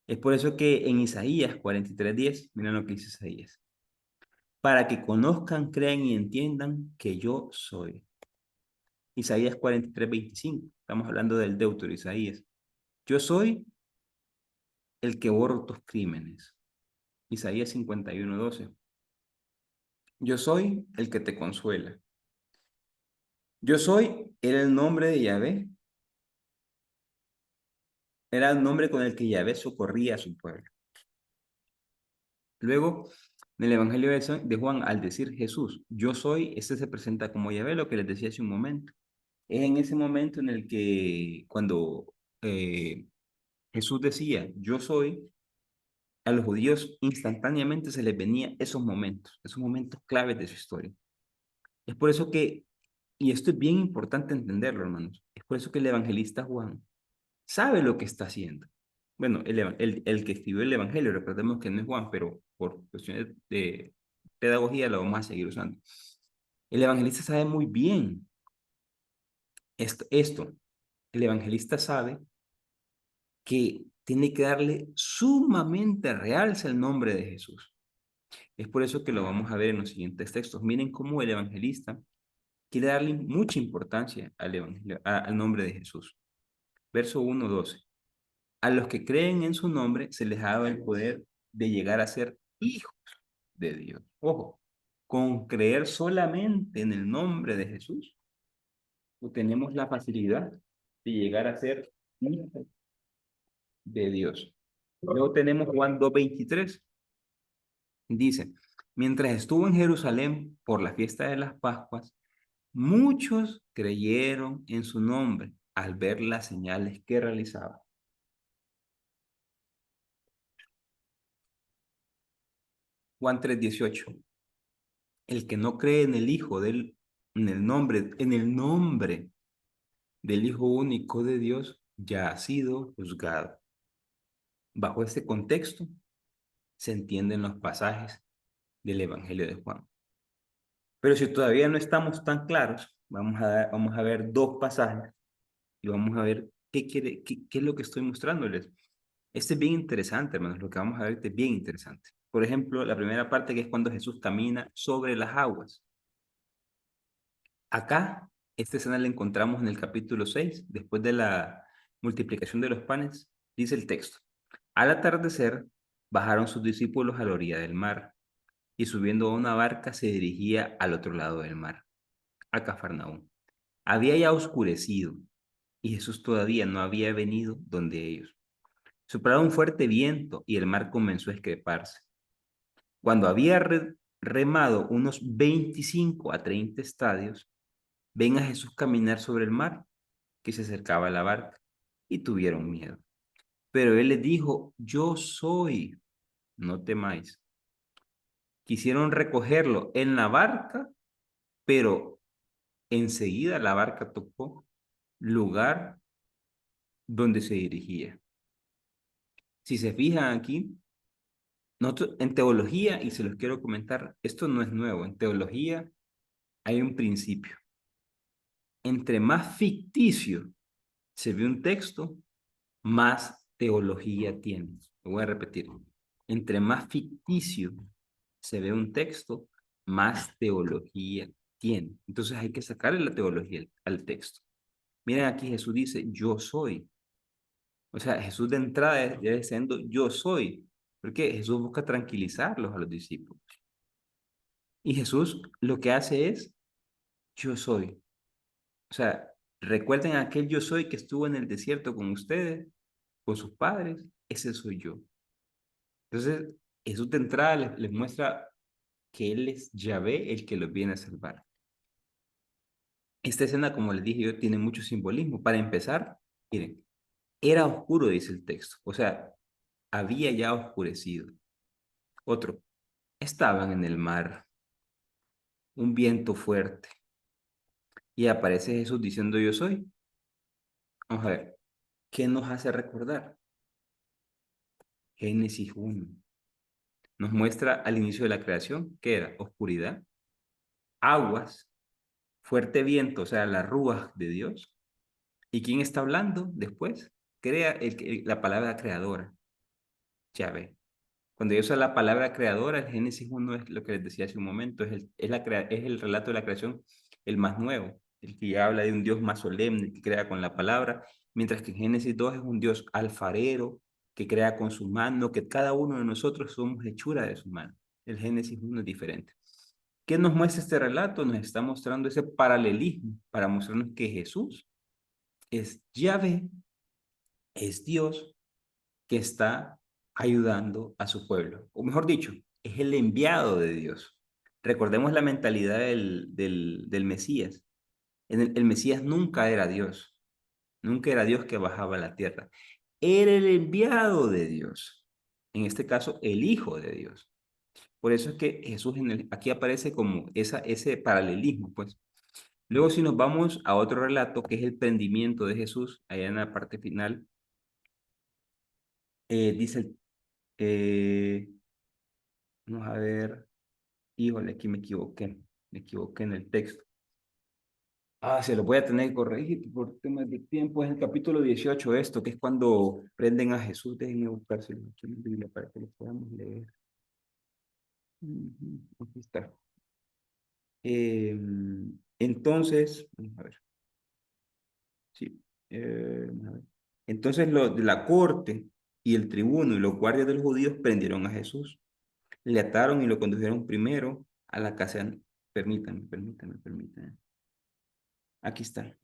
Es por eso que en Isaías 43:10, miren lo que dice Isaías, para que conozcan, crean y entiendan que yo soy. Isaías 43:25, estamos hablando del deutero Isaías. Yo soy el que borro tus crímenes. Isaías 51:12. Yo soy el que te consuela. Yo soy, era el nombre de Yahvé, era el nombre con el que Yahvé socorría a su pueblo. Luego, en el Evangelio de Juan, al decir Jesús, yo soy, este se presenta como Yahvé, lo que les decía hace un momento. Es en ese momento en el que cuando eh, Jesús decía, yo soy, a los judíos instantáneamente se les venía esos momentos claves de su historia. Es por eso que, y esto es bien importante entenderlo, hermanos, es por eso que el evangelista Juan sabe lo que está haciendo. Bueno, el que escribió el evangelio, recordemos que no es Juan, pero por cuestiones de pedagogía lo vamos a seguir usando. El evangelista sabe muy bien esto. El evangelista sabe que tiene que darle sumamente realce al nombre de Jesús. Es por eso que lo vamos a ver en los siguientes textos. Miren cómo el evangelista quiere darle mucha importancia al nombre de Jesús. Verso 1:12. A los que creen en su nombre se les ha dado el poder de llegar a ser hijos de Dios. Ojo, con creer solamente en el nombre de Jesús, tenemos la facilidad de llegar a ser hijos de Dios. Luego tenemos Juan 2:23. Dice, mientras estuvo en Jerusalén por la fiesta de las Pascuas, muchos creyeron en su nombre al ver las señales que realizaba. Juan 3:18. El que no cree en el Hijo en el nombre del Hijo único de Dios, ya ha sido juzgado. Bajo este contexto se entienden los pasajes del Evangelio de Juan. Pero si todavía no estamos tan claros, vamos a ver dos pasajes y vamos a ver qué es lo que estoy mostrándoles. Este es bien interesante, hermanos, lo que vamos a ver es bien interesante. Por ejemplo, la primera parte que es cuando Jesús camina sobre las aguas. Acá, esta escena la encontramos en el capítulo 6, después de la multiplicación de los panes, dice el texto. Al atardecer, bajaron sus discípulos a la orilla del mar, y subiendo a una barca se dirigía al otro lado del mar, a Cafarnaúm. Había ya oscurecido, y Jesús todavía no había venido donde ellos. Soplaba un fuerte viento y el mar comenzó a escreparse. Cuando había remado unos 25 a 30 estadios, ven a Jesús caminar sobre el mar, que se acercaba a la barca, y tuvieron miedo. Pero él les dijo, yo soy, no temáis. Quisieron recogerlo en la barca, pero enseguida la barca tocó lugar donde se dirigía. Si se fijan aquí, nosotros en teología, y se los quiero comentar, esto no es nuevo, en teología hay un principio. Entre más ficticio se ve un texto, más teología tiene. Lo voy a repetir. Entre más ficticio se ve un texto, más teología tiene. Entonces hay que sacarle la teología al texto. Miren aquí Jesús dice, yo soy. O sea, Jesús de entrada ya diciendo, yo soy. Porque Jesús busca tranquilizarlos a los discípulos. Y Jesús lo que hace es, yo soy. O sea, recuerden aquel yo soy que estuvo en el desierto con ustedes, con sus padres, ese soy yo. Entonces, Jesús de entrada les muestra que Él es Yahvé el que los viene a salvar. Esta escena, como les dije yo, tiene mucho simbolismo. Para empezar, miren, era oscuro, dice el texto. O sea, había ya oscurecido. Otro, estaban en el mar, un viento fuerte, y aparece Jesús diciendo yo soy. Vamos a ver, ¿qué nos hace recordar? Génesis 1. Nos muestra al inicio de la creación, ¿qué era? Oscuridad, aguas, fuerte viento, o sea, las rúas de Dios. ¿Y quién está hablando después? Crea la palabra creadora, Yahvé. Cuando yo uso la palabra creadora, el Génesis 1 es lo que les decía hace un momento, es el relato de la creación el más nuevo, el que ya habla de un Dios más solemne, que crea con la palabra, mientras que Génesis 2 es un Dios alfarero, que crea con su mano, que cada uno de nosotros somos hechura de su mano. El Génesis 1 es diferente. ¿Qué nos muestra este relato? Nos está mostrando ese paralelismo para mostrarnos que Jesús es Yahvé, es Dios que está ayudando a su pueblo. O mejor dicho, es el enviado de Dios. Recordemos la mentalidad del Mesías. El Mesías nunca era Dios, nunca era Dios que bajaba a la tierra. Era el enviado de Dios. En este caso, el Hijo de Dios. Por eso es que Jesús aquí aparece como ese paralelismo, pues. Luego, si nos vamos a otro relato, que es el prendimiento de Jesús, allá en la parte final, dice, eh, vamos a ver, híjole, aquí me equivoqué en el texto. Se lo voy a tener que corregir por temas de tiempo. Es el capítulo 18 esto, que es cuando prenden a Jesús. Déjenme buscárselo aquí en la Biblia para que lo podamos leer. Aquí está. Entonces, vamos a ver. Sí. Vamos a ver. Entonces de la corte y el tribuno y los guardias de los judíos prendieron a Jesús. Le ataron y lo condujeron primero a la casa. Permítanme. Aquí está.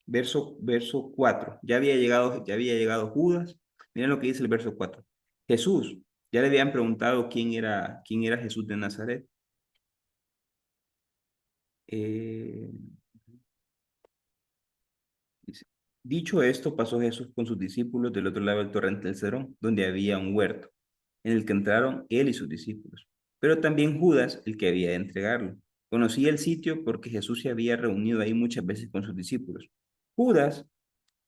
Verso 4. Ya había llegado Judas. Miren lo que dice el verso 4. Jesús. Ya le habían preguntado quién era Jesús de Nazaret. Eh, dice, dicho esto, pasó Jesús con sus discípulos del otro lado del torrente del Cedrón, donde había un huerto, en el que entraron él y sus discípulos. Pero también Judas, el que había de entregarlo. Conocía el sitio porque Jesús se había reunido ahí muchas veces con sus discípulos. Judas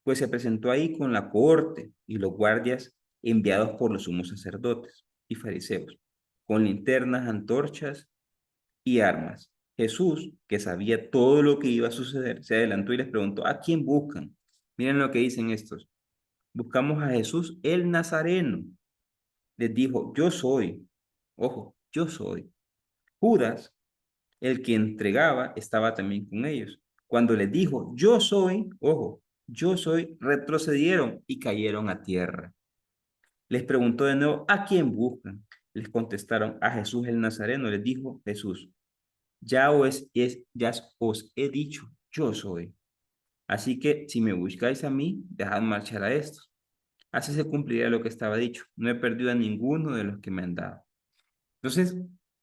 pues se presentó ahí con la cohorte y los guardias enviados por los sumos sacerdotes y fariseos, con linternas, antorchas y armas. Jesús, que sabía todo lo que iba a suceder, se adelantó y les preguntó, ¿a quién buscan? Miren lo que dicen estos. Buscamos a Jesús el Nazareno. Les dijo, yo soy. Ojo, yo soy. Judas, el que entregaba, estaba también con ellos. Cuando les dijo, yo soy, ojo, yo soy, retrocedieron y cayeron a tierra. Les preguntó de nuevo, ¿a quién buscan? Les contestaron, a Jesús el Nazareno. Les dijo Jesús, ya os he dicho, yo soy. Así que si me buscáis a mí, dejad marchar a estos. Así se cumplirá lo que estaba dicho. No he perdido a ninguno de los que me han dado. Entonces,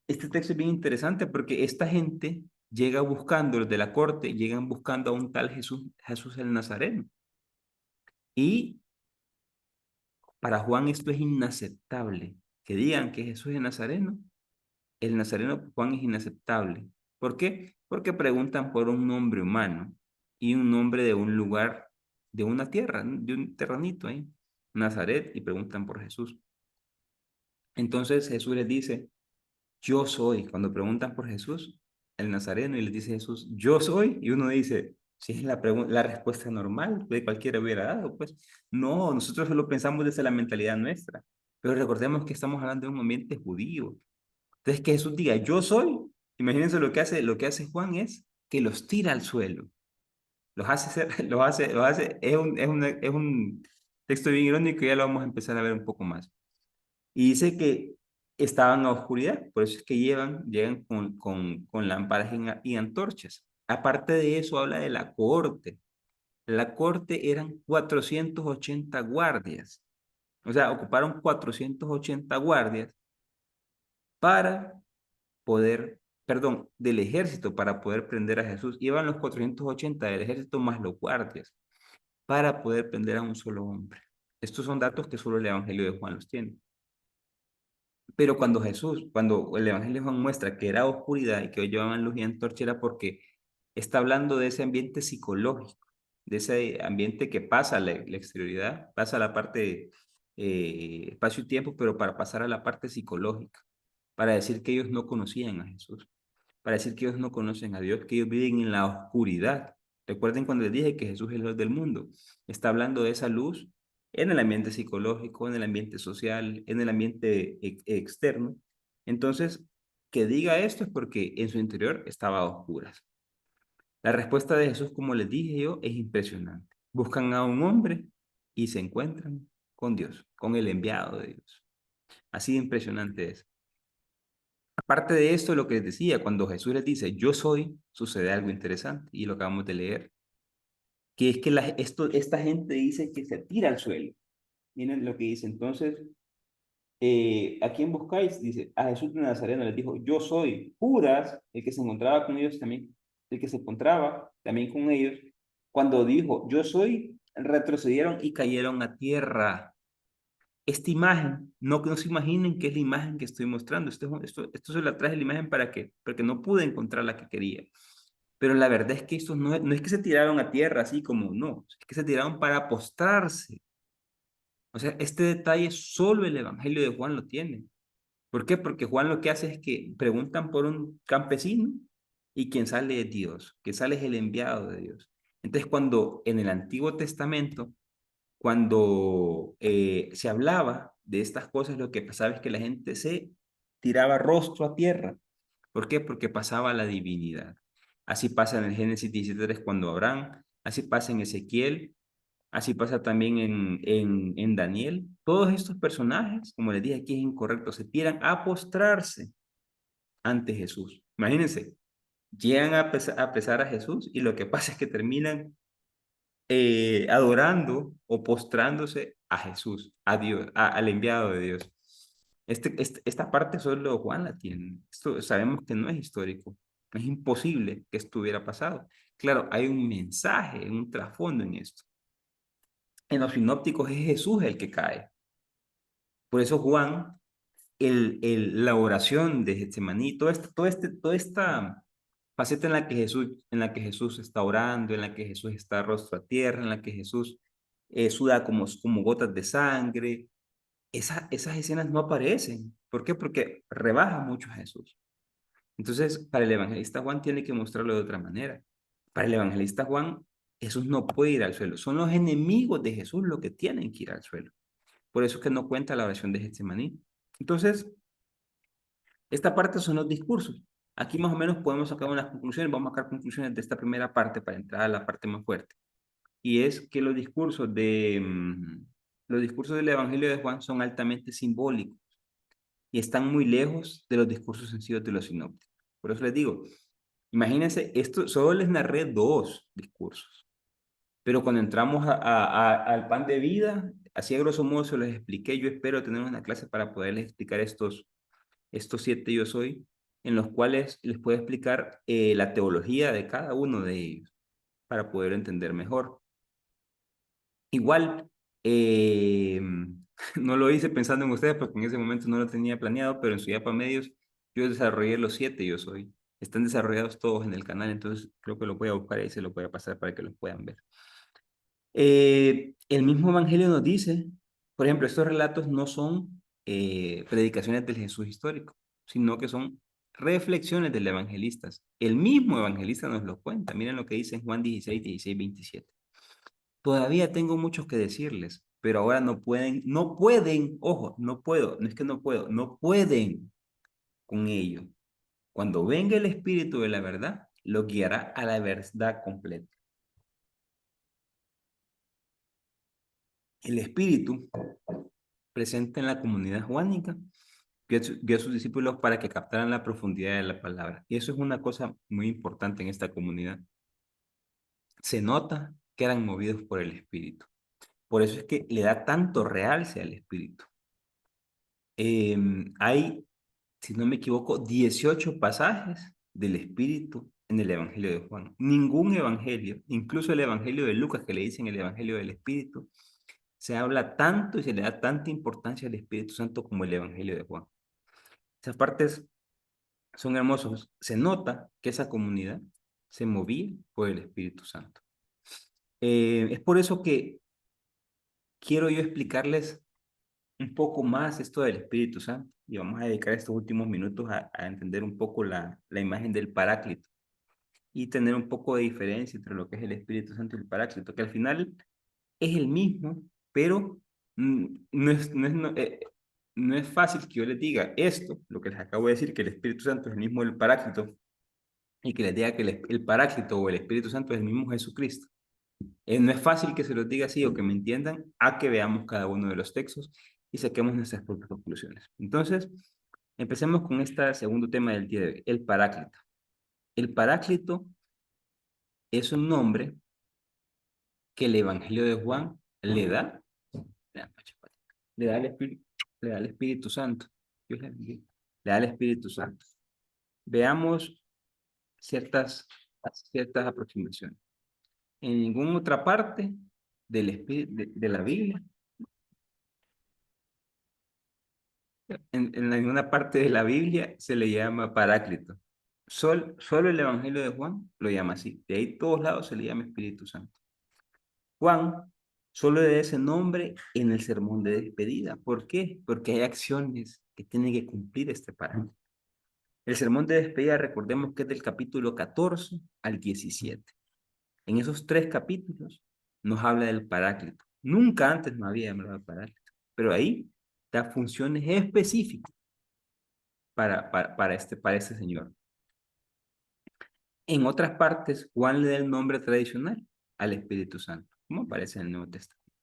este texto es bien interesante porque esta gente llega buscando, los de la corte, llegan buscando a un tal Jesús el Nazareno. Y para Juan esto es inaceptable. Que digan que Jesús es Nazareno, el Nazareno Juan es inaceptable. ¿Por qué? Porque preguntan por un nombre humano y un nombre de un lugar, de una tierra, ¿no? De un terranito ahí, Nazaret, y preguntan por Jesús. Entonces Jesús les dice, yo soy. Cuando preguntan por Jesús, el Nazareno, y les dice Jesús, yo soy, y uno dice, si es la respuesta normal, de cualquiera hubiera dado, pues no, nosotros solo pensamos desde la mentalidad nuestra, pero recordemos que estamos hablando de un ambiente judío. Entonces que Jesús diga, yo soy, imagínense lo que hace Juan es que los tira al suelo, los hace ser, es un texto bien irónico y ya lo vamos a empezar a ver un poco más. Y dice que estaban a oscuridad, por eso es que llegan con lámparas y antorchas. Aparte de eso, habla de la corte. La corte eran 480 guardias. O sea, ocuparon 480 guardias para poder, perdón, del ejército para poder prender a Jesús. Iban los 480 del ejército más los guardias para poder prender a un solo hombre. Estos son datos que solo el Evangelio de Juan los tiene. Pero cuando el Evangelio de Juan muestra que era oscuridad y que hoy llevaban luz y antorcha, era porque está hablando de ese ambiente psicológico, de ese ambiente que pasa a la exterioridad, pasa a la parte espacio y tiempo, pero para pasar a la parte psicológica, para decir que ellos no conocían a Jesús, para decir que ellos no conocen a Dios, que ellos viven en la oscuridad. Recuerden cuando les dije que Jesús es el luz del mundo. Está hablando de esa luz en el ambiente psicológico, en el ambiente social, en el ambiente externo. Entonces, que diga esto es porque en su interior estaba a oscuras. La respuesta de Jesús, como les dije yo, es impresionante. Buscan a un hombre y se encuentran con Dios, con el enviado de Dios. Así de impresionante es. Aparte de esto, lo que les decía, cuando Jesús les dice, yo soy, sucede algo interesante y lo acabamos de leer, que es que esta gente dice que se tira al suelo. Miren lo que dice. Entonces, ¿a quién buscáis? Dice, a Jesús de Nazareno les dijo, yo soy. Judas, el que se encontraba con ellos también, el que se encontraba también con ellos, cuando dijo, yo soy, retrocedieron y cayeron a tierra. Esta imagen, no se imaginen qué es la imagen que estoy mostrando. Esto se la traje la imagen porque no pude encontrar la que quería. Pero la verdad es que estos no es que se tiraron a tierra así como, no, es que se tiraron para postrarse. O sea, este detalle solo el Evangelio de Juan lo tiene. ¿Por qué? Porque Juan lo que hace es que preguntan por un campesino y quien sale es Dios, que sale es el enviado de Dios. Entonces, cuando en el Antiguo Testamento cuando se hablaba de estas cosas, lo que pasaba es que la gente se tiraba rostro a tierra. ¿Por qué? Porque pasaba la divinidad. Así pasa en el Génesis 17:3 cuando Abraham, así pasa en Ezequiel, así pasa también en Daniel. Todos estos personajes, como les dije aquí, es incorrecto, se tiran a postrarse ante Jesús. Imagínense, llegan a pesar a Jesús y lo que pasa es que terminan adorando o postrándose a Jesús, a Dios, al enviado de Dios. Esta parte solo Juan la tiene. Esto sabemos que no es histórico. Es imposible que esto hubiera pasado. Claro, hay un mensaje, un trasfondo en esto. En los sinópticos es Jesús el que cae. Por eso Juan, la oración de Getsemaní, toda esta faceta en la que Jesús está orando, en la que Jesús está rostro a tierra, en la que Jesús suda como gotas de sangre, esas escenas no aparecen. ¿Por qué? Porque rebaja mucho a Jesús. Entonces, para el evangelista Juan tiene que mostrarlo de otra manera. Para el evangelista Juan, Jesús no puede ir al suelo. Son los enemigos de Jesús los que tienen que ir al suelo. Por eso es que no cuenta la oración de Getsemaní. Entonces, esta parte son los discursos. Aquí más o menos podemos sacar unas conclusiones. Vamos a sacar conclusiones de esta primera parte para entrar a la parte más fuerte. Y es que los discursos del Evangelio de Juan son altamente simbólicos y están muy lejos de los discursos sencillos de los sinópticos. Por eso les digo, imagínense, esto solo les narré dos discursos, pero cuando entramos al pan de vida, así a grosso modo se los expliqué. Yo espero tener una clase para poderles explicar estos 7 yo soy, en los cuales les puedo explicar la teología de cada uno de ellos para poder entender mejor. Igual, no lo hice pensando en ustedes porque en ese momento no lo tenía planeado, pero en su para medios yo desarrollé los 7 yo soy. Están desarrollados todos en el canal, entonces creo que lo voy a buscar y se lo voy a pasar para que los puedan ver. El mismo Evangelio nos dice, por ejemplo, estos relatos no son predicaciones del Jesús histórico, sino que son reflexiones del evangelistas. El mismo evangelista nos lo cuenta. Miren lo que dice en Juan 16:27. Todavía tengo mucho que decirles, pero ahora no pueden, ojo, no puedo, no es que no puedo, no pueden con ello. Cuando venga el Espíritu de la verdad, lo guiará a la verdad completa. El Espíritu presente en la comunidad juánica guió a sus discípulos para que captaran la profundidad de la palabra. Y eso es una cosa muy importante en esta comunidad. Se nota que eran movidos por el Espíritu. Por eso es que le da tanto realce al Espíritu. Hay, si no me equivoco, 18 pasajes del Espíritu en el Evangelio de Juan. Ningún evangelio, incluso el Evangelio de Lucas, que le dicen el Evangelio del Espíritu, se habla tanto y se le da tanta importancia al Espíritu Santo como el Evangelio de Juan. Esas partes son hermosos. Se nota que esa comunidad se movía por el Espíritu Santo. Es por eso que quiero yo explicarles un poco más esto del Espíritu Santo y vamos a dedicar estos últimos minutos a entender un poco la imagen del Paráclito y tener un poco de diferencia entre lo que es el Espíritu Santo y el Paráclito, que al final es el mismo, pero no es fácil que yo les diga esto, lo que les acabo de decir, que el Espíritu Santo es el mismo del Paráclito, y que les diga que el Paráclito o el Espíritu Santo es el mismo Jesucristo. No es fácil que se los diga así o que me entiendan, a que veamos cada uno de los textos y saquemos nuestras propias conclusiones. Entonces, empecemos con este segundo tema del día de hoy, el Paráclito. El Paráclito es un nombre que el Evangelio de Juan le da al Espíritu, le da al Espíritu Santo. Dios le bendiga. Le da al Espíritu Santo. Veamos ciertas, ciertas aproximaciones. En ninguna otra parte de la Biblia, en ninguna parte de la Biblia se le llama Paráclito. Solo el Evangelio de Juan lo llama así. De ahí todos lados se le llama Espíritu Santo. Juan solo le da ese nombre en el sermón de despedida. ¿Por qué? Porque hay acciones que tienen que cumplir este Paráclito. El sermón de despedida, recordemos que es del capítulo 14 al 17. En esos 3 capítulos nos habla del Paráclito. Nunca antes me había hablado del Paráclito, pero ahí da funciones específicas para este señor. En otras partes, Juan le da el nombre tradicional al Espíritu Santo, como aparece en el Nuevo Testamento.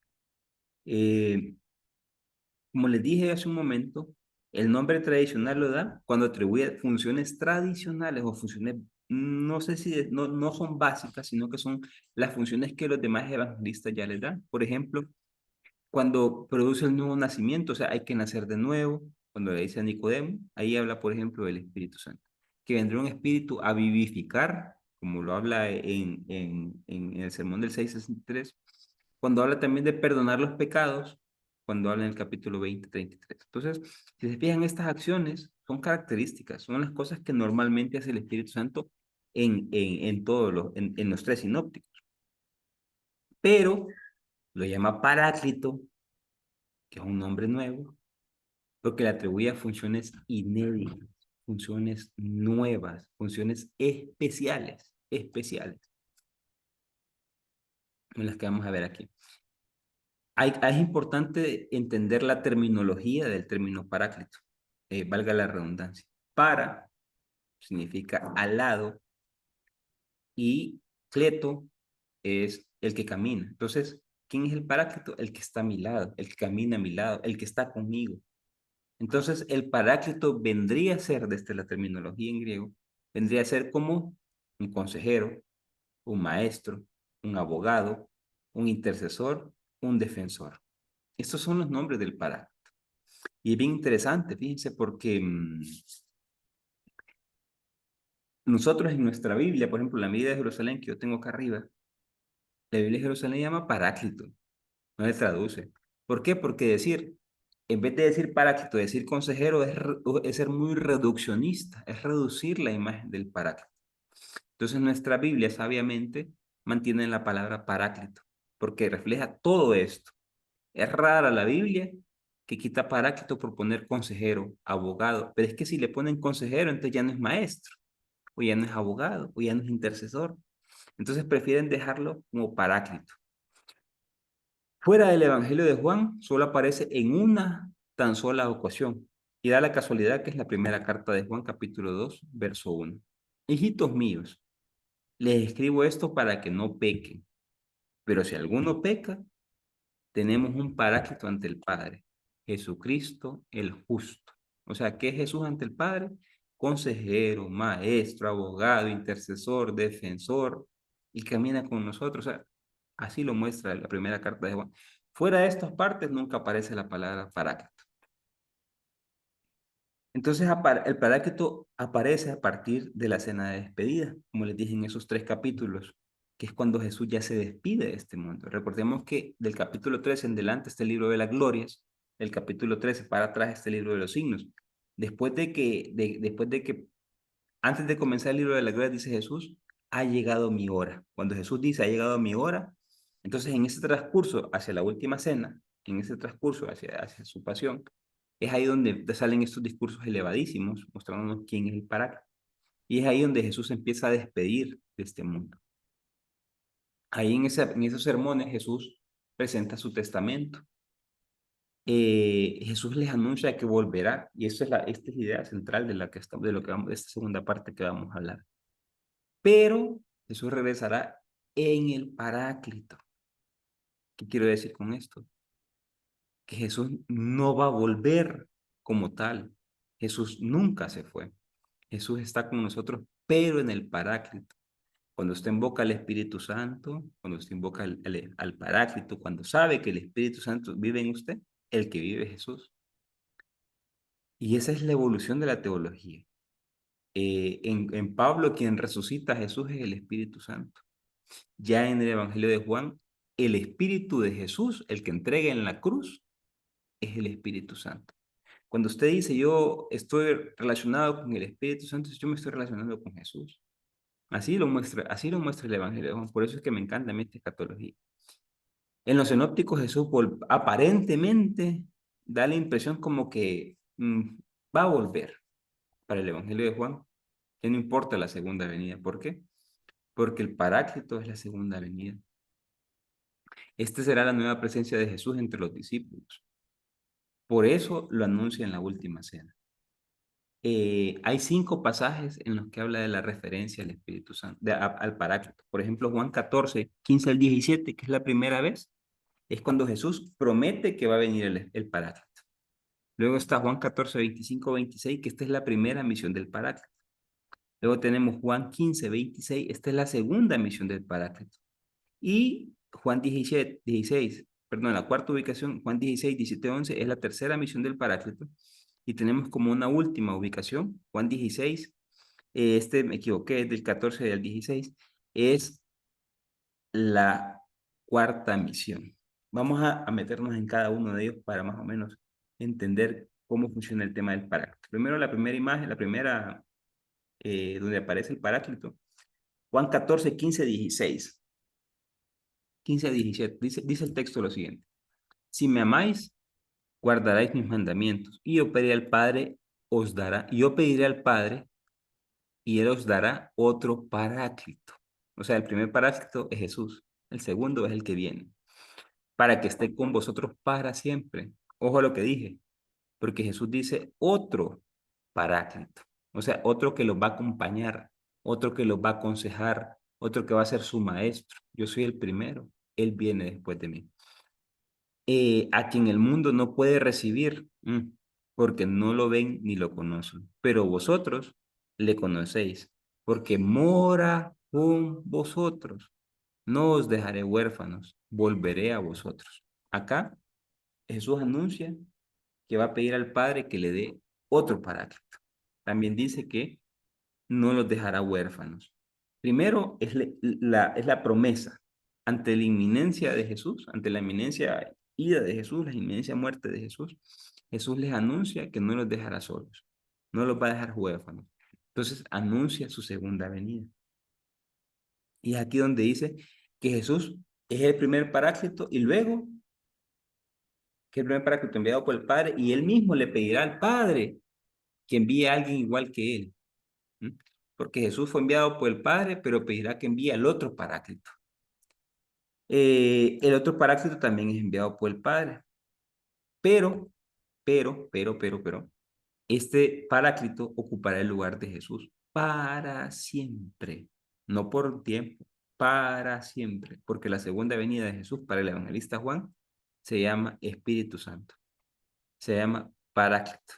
Como les dije hace un momento, el nombre tradicional lo da cuando atribuye funciones tradicionales o funciones, no sé si no son básicas, sino que son las funciones que los demás evangelistas ya les dan. Por ejemplo, cuando produce el nuevo nacimiento, o sea, hay que nacer de nuevo, cuando le dice a Nicodemo, ahí habla, por ejemplo, del Espíritu Santo, que vendrá un espíritu a vivificar, como lo habla en el sermón del 6:63, cuando habla también de perdonar los pecados, cuando habla en el capítulo 20:33. Entonces, si se fijan, estas acciones son características, son las cosas que normalmente hace el Espíritu Santo en los 3 sinópticos. Pero lo llama Paráclito, que es un nombre nuevo, porque le atribuye funciones inéditas, funciones nuevas, funciones especiales, como las que vamos a ver aquí. Es importante entender la terminología del término paráclito, valga la redundancia. Para significa al lado y cleto es el que camina. Entonces, ¿quién es el paráclito? El que está a mi lado, el que camina a mi lado, el que está conmigo. Entonces, el paráclito vendría a ser, desde la terminología en griego, vendría a ser como un consejero, un maestro, un abogado, un intercesor, un defensor. Estos son los nombres del paráclito. Y es bien interesante, fíjense, porque nosotros en nuestra Biblia, por ejemplo, la Biblia de Jerusalén que yo tengo acá arriba, la Biblia de Jerusalén llama paráclito, no le traduce. ¿Por qué? Porque en vez de decir paráclito, decir consejero es ser muy reduccionista, es reducir la imagen del paráclito. Entonces nuestra Biblia sabiamente mantiene la palabra paráclito, porque refleja todo esto. Es rara la Biblia que quita paráclito por poner consejero, abogado, pero es que si le ponen consejero, entonces ya no es maestro, o ya no es abogado, o ya no es intercesor. Entonces prefieren dejarlo como paráclito. Fuera del Evangelio de Juan, solo aparece en una tan sola ocasión. Y da la casualidad que es la primera carta de Juan, capítulo 2, verso 1. Hijitos míos, les escribo esto para que no pequen. Pero si alguno peca, tenemos un paráclito ante el Padre, Jesucristo el justo. O sea, ¿qué es Jesús ante el Padre? Consejero, maestro, abogado, intercesor, defensor, y camina con nosotros. O sea, así lo muestra la primera carta de Juan. Fuera de estas partes nunca aparece la palabra paráclito. Entonces el paráclito aparece a partir de la cena de despedida, como les dije en esos 3 capítulos. que es cuando Jesús ya se despide de este mundo. Recordemos que del capítulo 13 en adelante está el libro de las glorias, el capítulo 13 para atrás está el libro de los signos. Después de que, antes de comenzar el libro de las glorias, dice Jesús, ha llegado mi hora. Cuando Jesús dice, ha llegado mi hora, entonces en ese transcurso hacia la última cena, en ese transcurso hacia su pasión, es ahí donde salen estos discursos elevadísimos, mostrándonos quién es el Paráclito. Y es ahí donde Jesús empieza a despedir de este mundo. Ahí en esos sermones Jesús presenta su testamento. Jesús les anuncia que volverá, y esta es la idea central de, de lo que vamos, de esta segunda parte que vamos a hablar. Pero Jesús regresará en el Paráclito. ¿Qué quiero decir con esto? Que Jesús no va a volver como tal. Jesús nunca se fue. Jesús está con nosotros, pero en el Paráclito. Cuando usted invoca al Espíritu Santo, cuando usted invoca al Paráclito, cuando sabe que el Espíritu Santo vive en usted, el que vive es Jesús. Y esa es la evolución de la teología. En Pablo, quien resucita a Jesús es el Espíritu Santo. Ya en el Evangelio de Juan, el Espíritu de Jesús, el que entrega en la cruz, es el Espíritu Santo. Cuando usted dice, yo estoy relacionado con el Espíritu Santo, yo me estoy relacionando con Jesús. Así lo muestra el Evangelio de Juan. Por eso es que me encanta a mí esta escatología. En los sinópticos Jesús aparentemente da la impresión como que va a volver. Para el Evangelio de Juan, que no importa la segunda venida. ¿Por qué? Porque el Paráclito es la segunda venida. Esta será la nueva presencia de Jesús entre los discípulos. Por eso lo anuncia en la última cena. Hay 5 pasajes en los que habla de la referencia al Espíritu Santo, al Paráclito. Por ejemplo, Juan 14, 15 al 17, que es la primera vez, es cuando Jesús promete que va a venir el Paráclito. Luego está Juan 14, 25, 26, que esta es la primera misión del Paráclito. Luego tenemos Juan 15, 26, esta es la segunda misión del Paráclito. Y Juan 17, 16, perdón, la cuarta ubicación, Juan 16, 17, 11, es la tercera misión del Paráclito. Y tenemos como una última ubicación, Juan 16, me equivoqué, es del 14 al 16, es la cuarta misión. Vamos a meternos en cada uno de ellos para más o menos entender cómo funciona el tema del Paráclito. Primero, la primera imagen, donde aparece el Paráclito. Juan 14, 15, 16. 15 a 17. Dice el texto lo siguiente. Si me amáis, guardaréis mis mandamientos. Y yo pediré al Padre, yo pediré al Padre, y Él os dará otro Paráclito. O sea, el primer Paráclito es Jesús. El segundo es el que viene. Para que esté con vosotros para siempre. Ojo a lo que dije. Porque Jesús dice otro Paráclito. O sea, otro que los va a acompañar, otro que los va a aconsejar, otro que va a ser su maestro. Yo soy el primero, Él viene después de mí. A quien el mundo no puede recibir, porque no lo ven ni lo conocen. Pero vosotros le conocéis, porque mora con vosotros. No os dejaré huérfanos, volveré a vosotros. Acá Jesús anuncia que va a pedir al Padre que le dé otro Paráclito. También dice que no los dejará huérfanos. Primero es la promesa ante la inminencia de Jesús, ante la inminencia ida de Jesús, la inminencia muerte de Jesús. Jesús les anuncia que no los dejará solos, no los va a dejar huérfanos. Entonces anuncia su segunda venida. Y es aquí donde dice que Jesús es el primer paráclito y luego que el primer paráclito enviado por el Padre y él mismo le pedirá al Padre que envíe a alguien igual que él. Porque Jesús fue enviado por el Padre, pero pedirá que envíe al otro Paráclito. El otro Paráclito también es enviado por el Padre, pero, pero, este Paráclito ocupará el lugar de Jesús para siempre, no por un tiempo, para siempre, porque la segunda venida de Jesús para el evangelista Juan se llama Espíritu Santo, se llama Paráclito.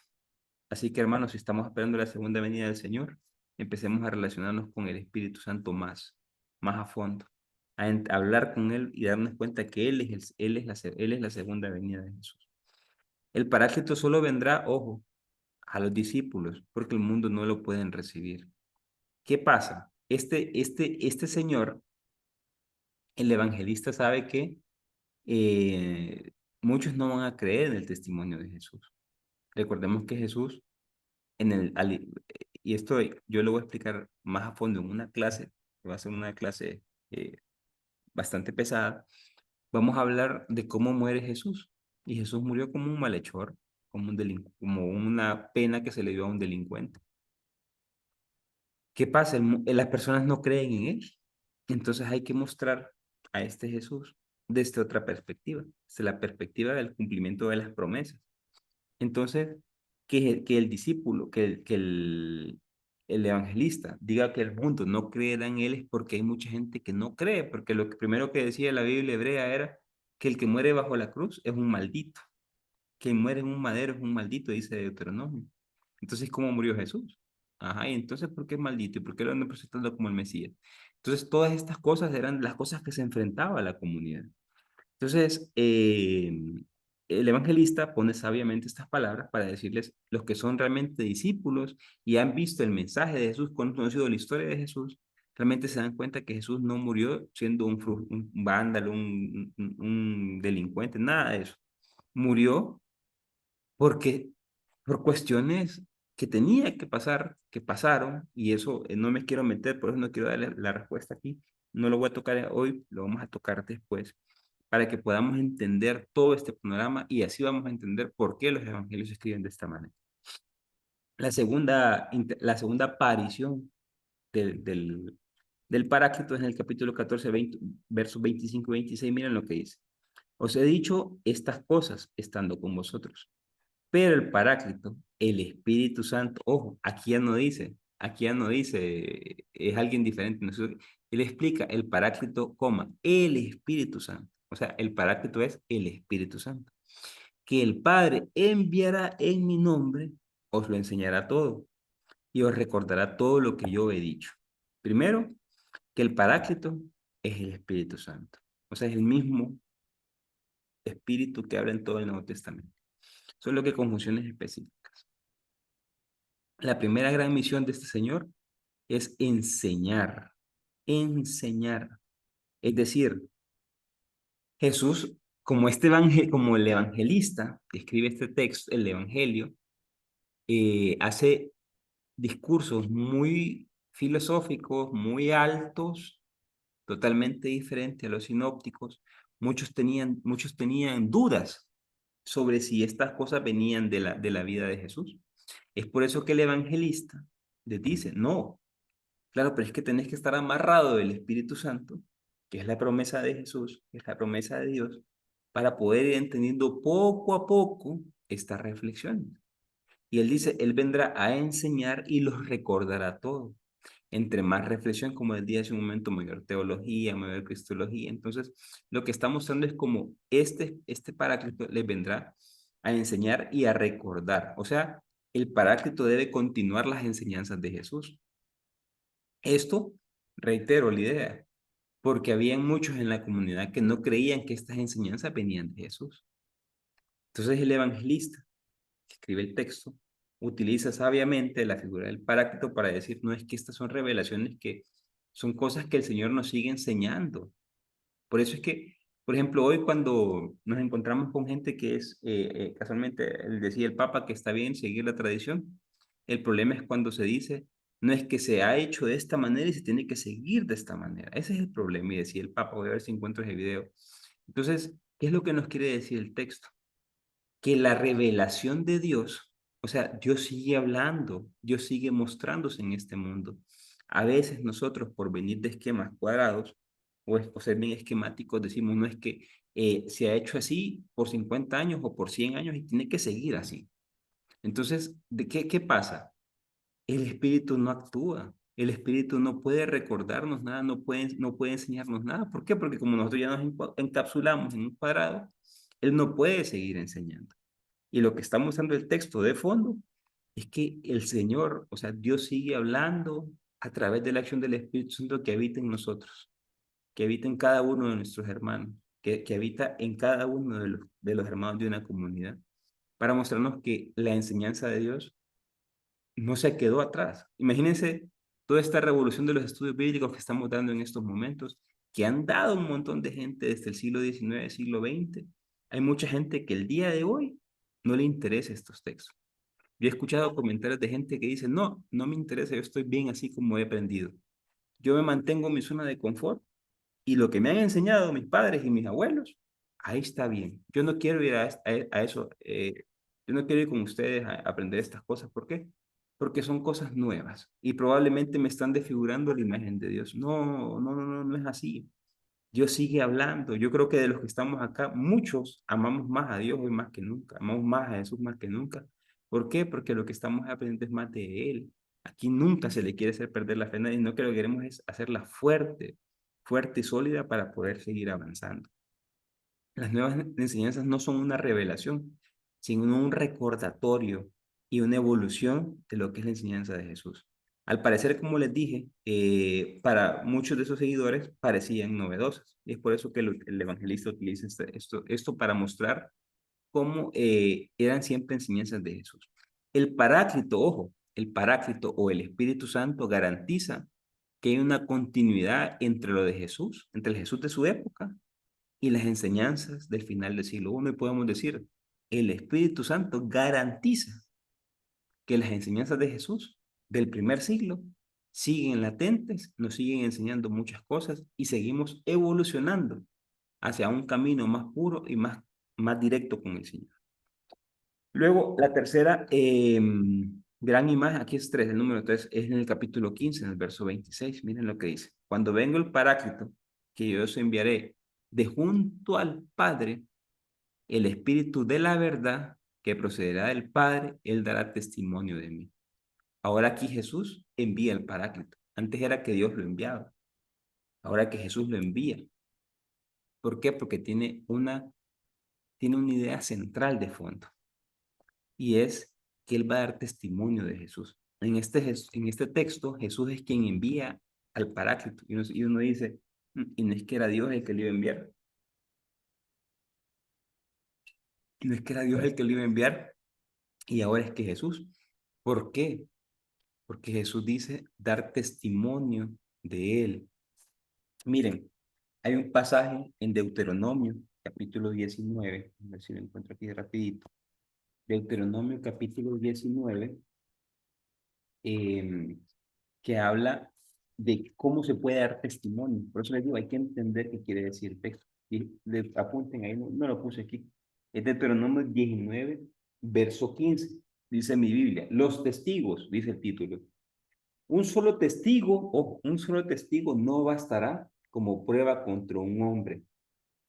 Así que hermanos, si estamos esperando la segunda venida del Señor, empecemos a relacionarnos con el Espíritu Santo más a fondo, a hablar con Él y darnos cuenta que Él es la segunda venida de Jesús. El Paráclito solo vendrá, ojo, a los discípulos, porque el mundo no lo pueden recibir. ¿Qué pasa? Este Señor el evangelista sabe que muchos no van a creer en el testimonio de Jesús. Recordemos que Jesús, y esto yo lo voy a explicar más a fondo en una clase, que va a ser una clase bastante pesada. Vamos a hablar de cómo muere Jesús. Y Jesús murió como un malhechor, como una pena que se le dio a un delincuente. ¿Qué pasa? Las personas no creen en él. Entonces hay que mostrar a este Jesús desde otra perspectiva, desde la perspectiva del cumplimiento de las promesas. Entonces, que el discípulo, el evangelista diga que el mundo no creerá en él es porque hay mucha gente que no cree, porque lo que primero que decía la Biblia hebrea era que el que muere bajo la cruz es un maldito, quien muere en un madero es un maldito, dice Deuteronomio. Entonces, ¿cómo murió Jesús? Ajá, y entonces, ¿por qué es maldito? ¿Y por qué lo andan presentando como el Mesías? Entonces, todas estas cosas eran las cosas que se enfrentaba a la comunidad. Entonces, el evangelista pone sabiamente estas palabras para decirles, los que son realmente discípulos y han visto el mensaje de Jesús, conocido la historia de Jesús, realmente se dan cuenta que Jesús no murió siendo un vándalo, un delincuente, nada de eso. Murió porque por cuestiones que tenía que pasar, que pasaron, y eso no me quiero meter, por eso no quiero darle la respuesta aquí, no lo voy a tocar hoy, lo vamos a tocar después, para que podamos entender todo este panorama y así vamos a entender por qué los evangelios se escriben de esta manera. La segunda aparición del Paráclito es en el capítulo 14, 20, versos 25 y 26, miren lo que dice. Os he dicho estas cosas estando con vosotros. Pero el Paráclito, el Espíritu Santo, ojo, aquí ya no dice, es alguien diferente. Él explica el Paráclito, coma, el Espíritu Santo. O sea, el Paráclito es el Espíritu Santo. Que el Padre enviará en mi nombre, os lo enseñará todo y os recordará todo lo que yo he dicho. Primero, que el Paráclito es el Espíritu Santo. O sea, es el mismo Espíritu que habla en todo el Nuevo Testamento. Solo que con funciones específicas. La primera gran misión de este Señor es enseñar, enseñar. Es decir, Jesús, como el evangelista que escribe este texto, el evangelio, hace discursos muy filosóficos, muy altos, totalmente diferentes a los sinópticos. Muchos tenían dudas sobre si estas cosas venían de la vida de Jesús. Es por eso que el evangelista les dice, no, claro, pero es que tenés que estar amarrado del Espíritu Santo, que es la promesa de Jesús, que es la promesa de Dios, para poder ir entendiendo poco a poco estas reflexiones. Y él dice, él vendrá a enseñar y los recordará todo. Entre más reflexión, como decía hace un momento, mayor teología, mayor cristología. Entonces, lo que está mostrando es como este paráclito les vendrá a enseñar y a recordar. O sea, el paráclito debe continuar las enseñanzas de Jesús. Esto, reitero la idea, porque habían muchos en la comunidad que no creían que estas enseñanzas venían de Jesús. Entonces el evangelista, que escribe el texto, utiliza sabiamente la figura del paráclito para decir, no es que estas son revelaciones que son cosas que el Señor nos sigue enseñando. Por eso es que, por ejemplo, hoy cuando nos encontramos con gente que es, casualmente, decía el Papa que está bien seguir la tradición, el problema es cuando se dice, no es que se ha hecho de esta manera y se tiene que seguir de esta manera. Ese es el problema, y decía el Papa, voy a ver si encuentro ese video. Entonces, ¿qué es lo que nos quiere decir el texto? Que la revelación de Dios, o sea, Dios sigue hablando, Dios sigue mostrándose en este mundo. A veces nosotros, por venir de esquemas cuadrados o ser bien esquemáticos, decimos, no es que se ha hecho así por 50 años o por 100 años y tiene que seguir así. Entonces, ¿qué pasa? El Espíritu no actúa. El Espíritu no puede recordarnos nada, no puede enseñarnos nada. ¿Por qué? Porque como nosotros ya nos encapsulamos en un cuadrado, Él no puede seguir enseñando. Y lo que está mostrando el texto de fondo es que el Señor, o sea, Dios sigue hablando a través de la acción del Espíritu Santo que habita en nosotros, que habita en cada uno de nuestros hermanos, que habita en cada uno de los hermanos de una comunidad, para mostrarnos que la enseñanza de Dios no se quedó atrás. Imagínense toda esta revolución de los estudios bíblicos que estamos dando en estos momentos, que han dado un montón de gente desde el siglo XIX, siglo XX. Hay mucha gente que el día de hoy no le interesa estos textos. Yo he escuchado comentarios de gente que dice, no, no me interesa, yo estoy bien así como he aprendido. Yo me mantengo en mi zona de confort y lo que me han enseñado mis padres y mis abuelos, ahí está bien. Yo no quiero ir a eso, yo no quiero ir con ustedes a aprender estas cosas. ¿Por qué? Porque son cosas nuevas y probablemente me están desfigurando la imagen de Dios. No, no, no, no, no es así. Dios sigue hablando. Yo creo que de los que estamos acá, muchos amamos más a Dios hoy más que nunca, amamos más a Jesús más que nunca. ¿Por qué? Porque lo que estamos aprendiendo es más de Él. Aquí nunca se le quiere hacer perder la fe a nadie, no que lo que queremos es hacerla fuerte, fuerte y sólida para poder seguir avanzando. Las nuevas enseñanzas no son una revelación, sino un recordatorio y una evolución de lo que es la enseñanza de Jesús. Al parecer, como les dije, para muchos de esos seguidores parecían novedosas. Y es por eso que el evangelista utiliza esto para mostrar cómo eran siempre enseñanzas de Jesús. El Paráclito, ojo, el Paráclito o el Espíritu Santo garantiza que hay una continuidad entre lo de Jesús, entre el Jesús de su época y las enseñanzas del final del siglo I. Y podemos decir, el Espíritu Santo garantiza que las enseñanzas de Jesús del primer siglo siguen latentes, nos siguen enseñando muchas cosas y seguimos evolucionando hacia un camino más puro y más directo con el Señor. Luego, la tercera gran imagen, aquí es 3, el número 3, es en el capítulo 15, en el verso 26. Miren lo que dice. Cuando venga el Paráclito, que yo os enviaré de junto al Padre, el Espíritu de la verdad, que procederá del Padre, Él dará testimonio de mí. Ahora aquí Jesús envía el Paráclito. Antes era que Dios lo enviaba. Ahora que Jesús lo envía. ¿Por qué? Porque tiene una idea central de fondo. Y es que Él va a dar testimonio de Jesús. En este texto, Jesús es quien envía al Paráclito. Y uno dice, y no es que era Dios el que le iba a enviar. Y no es que era Dios el que le iba a enviar. Y ahora es que Jesús. ¿Por qué? Porque Jesús dice dar testimonio de Él. Miren, hay un pasaje en Deuteronomio, capítulo 19, a ver si lo encuentro aquí rapidito. Deuteronomio, capítulo 19, eh, que habla de cómo se puede dar testimonio. Por eso les digo, hay que entender qué quiere decir el texto. Y apunten ahí, no lo puse aquí. Es Deuteronomio 19, verso 15. Dice mi Biblia, los testigos, dice el título. Un solo testigo no bastará como prueba contra un hombre,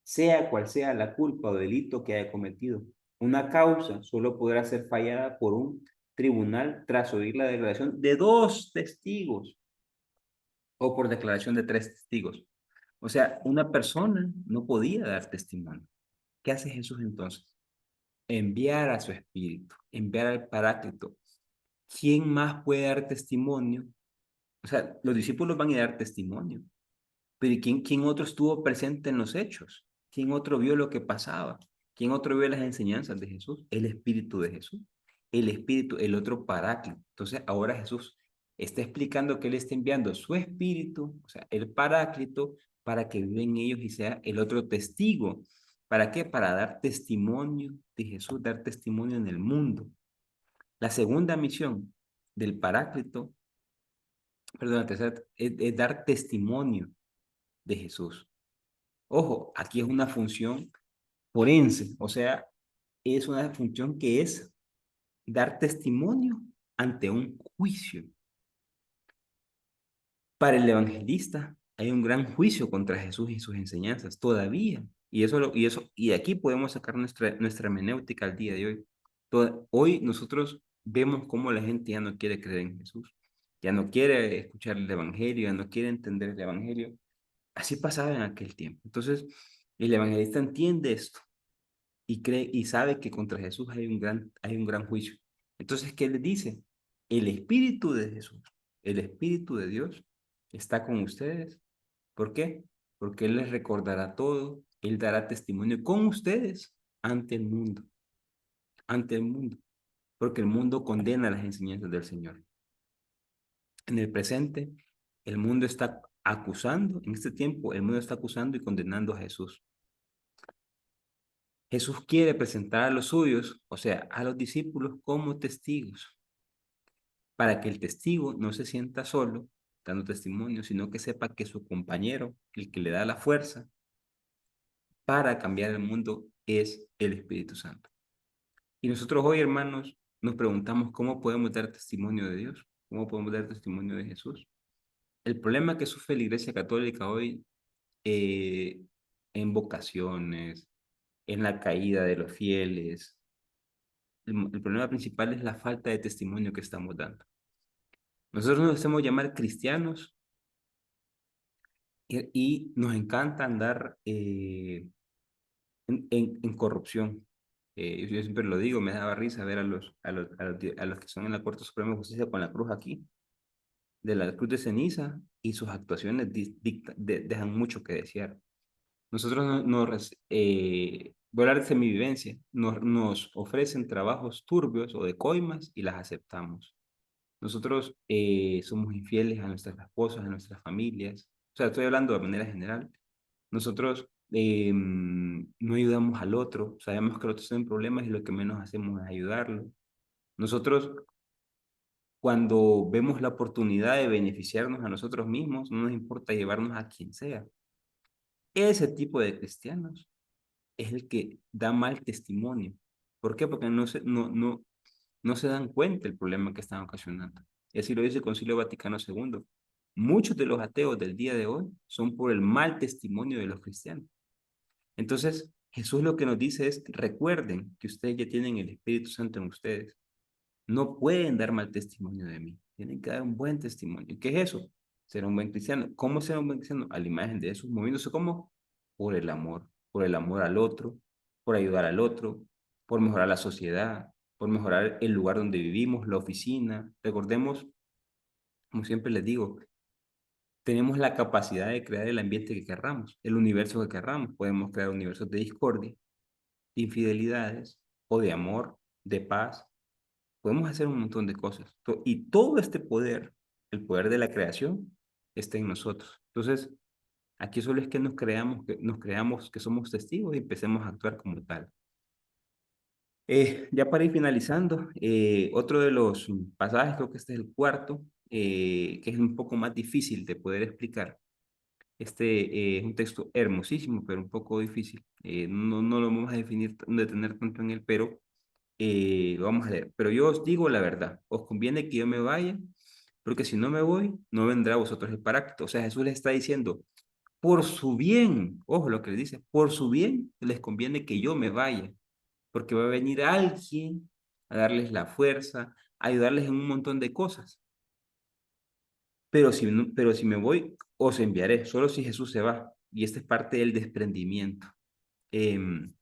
sea cual sea la culpa o delito que haya cometido. Una causa solo podrá ser fallada por un tribunal tras oír la declaración de dos testigos o por declaración de tres testigos. O sea, una persona no podía dar testimonio. ¿Qué hace Jesús entonces? Enviar a su espíritu, enviar al Paráclito. ¿Quién más puede dar testimonio? O sea, los discípulos van a dar testimonio, pero ¿y quién otro estuvo presente en los hechos? ¿Quién otro vio lo que pasaba? ¿Quién otro vio las enseñanzas de Jesús? El Espíritu de Jesús. El Espíritu, el otro Paráclito. Entonces, ahora Jesús está explicando que Él está enviando su Espíritu, o sea, el Paráclito, para que viva en ellos y sea el otro testigo. ¿Para qué? Para dar testimonio de Jesús, dar testimonio en el mundo. La segunda misión del Paráclito, perdón, la tercera, es dar testimonio de Jesús. Ojo, aquí es una función forense, o sea, es una función que es dar testimonio ante un juicio. Para el evangelista hay un gran juicio contra Jesús y sus enseñanzas todavía. Y de aquí podemos sacar nuestra hermenéutica al día de hoy. Hoy nosotros vemos cómo la gente ya no quiere creer en Jesús, ya no quiere escuchar el evangelio, ya no quiere entender el evangelio. Así pasaba en aquel tiempo. Entonces, el evangelista entiende esto y cree y sabe que contra Jesús hay un gran juicio. Entonces, ¿qué le dice? El Espíritu de Jesús, el Espíritu de Dios está con ustedes. ¿Por qué? Porque Él les recordará todo, Él dará testimonio con ustedes ante el mundo, ante el mundo, porque el mundo condena las enseñanzas del Señor. En el presente, el mundo está acusando, en este tiempo el mundo está acusando y condenando a Jesús. Jesús quiere presentar a los suyos, o sea, a los discípulos como testigos, para que el testigo no se sienta solo dando testimonio, sino que sepa que su compañero, el que le da la fuerza para cambiar el mundo, es el Espíritu Santo. Y nosotros hoy, hermanos, nos preguntamos cómo podemos dar testimonio de Dios, cómo podemos dar testimonio de Jesús. El problema que sufre la Iglesia Católica hoy eh, en vocaciones, en la caída de los fieles, el problema principal es la falta de testimonio que estamos dando. Nosotros nos hacemos llamar cristianos y nos encanta andar en corrupción. Yo siempre lo digo, me daba risa ver a los que son en la Corte Suprema de Justicia con la cruz aquí, de la cruz de ceniza, y sus actuaciones dejan mucho que desear. Nosotros voy a hablar de mi vivencia, nos ofrecen trabajos turbios o de coimas y las aceptamos. Nosotros somos infieles a nuestras esposas, a nuestras familias. O sea, estoy hablando de manera general. Nosotros no ayudamos al otro. Sabemos que el otro está en problemas y lo que menos hacemos es ayudarlo. Nosotros, cuando vemos la oportunidad de beneficiarnos a nosotros mismos, no nos importa llevarnos a quien sea. Ese tipo de cristianos es el que da mal testimonio. ¿Por qué? Porque no se dan cuenta del problema que están ocasionando. Y así lo dice el Concilio Vaticano II. Muchos de los ateos del día de hoy son por el mal testimonio de los cristianos. Entonces, Jesús lo que nos dice es, recuerden que ustedes ya tienen el Espíritu Santo en ustedes. No pueden dar mal testimonio de mí. Tienen que dar un buen testimonio. ¿Qué es eso? Ser un buen cristiano. ¿Cómo ser un buen cristiano? A la imagen de Jesús, moviéndose como por el amor al otro, por ayudar al otro, por mejorar la sociedad, por mejorar el lugar donde vivimos, la oficina. Recordemos, como siempre les digo, tenemos la capacidad de crear el ambiente que querramos, el universo que querramos. Podemos crear universos de discordia, de infidelidades o de amor, de paz. Podemos hacer un montón de cosas. Y todo este poder, el poder de la creación, está en nosotros. Entonces, aquí solo es que nos creamos que somos testigos y empecemos a actuar como tal. Ya para ir finalizando, otro de los pasajes, creo que este es el cuarto, que es un poco más difícil de poder explicar. Este es un texto hermosísimo, pero un poco difícil. No lo vamos a detener tanto en él, pero vamos a leer. Pero yo os digo la verdad, os conviene que yo me vaya, porque si no me voy, no vendrá a vosotros el Paráclito. O sea, Jesús les está diciendo, por su bien, ojo lo que le dice, por su bien les conviene que yo me vaya, porque va a venir alguien a darles la fuerza, a ayudarles en un montón de cosas. Pero si me voy, os enviaré, solo si Jesús se va. Y esta es parte del desprendimiento. Em,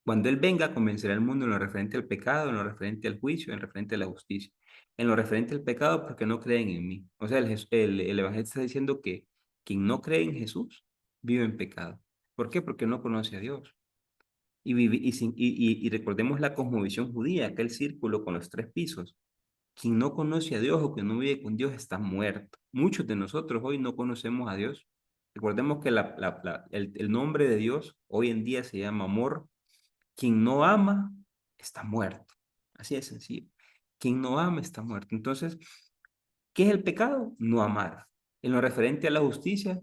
Cuando Él venga, convencerá al mundo en lo referente al pecado, en lo referente al juicio, en lo referente a la justicia. En lo referente al pecado, porque no creen en mí. O sea, el Evangelio está diciendo que quien no cree en Jesús vive en pecado. ¿Por qué? Porque no conoce a Dios. Y recordemos la cosmovisión judía, aquel círculo con los tres pisos. Quien no conoce a Dios o que no vive con Dios está muerto. Muchos de nosotros hoy no conocemos a Dios. Recordemos que el nombre de Dios hoy en día se llama amor. Quien no ama está muerto. Así de sencillo. Quien no ama está muerto. Entonces, ¿qué es el pecado? No amar. En lo referente a la justicia,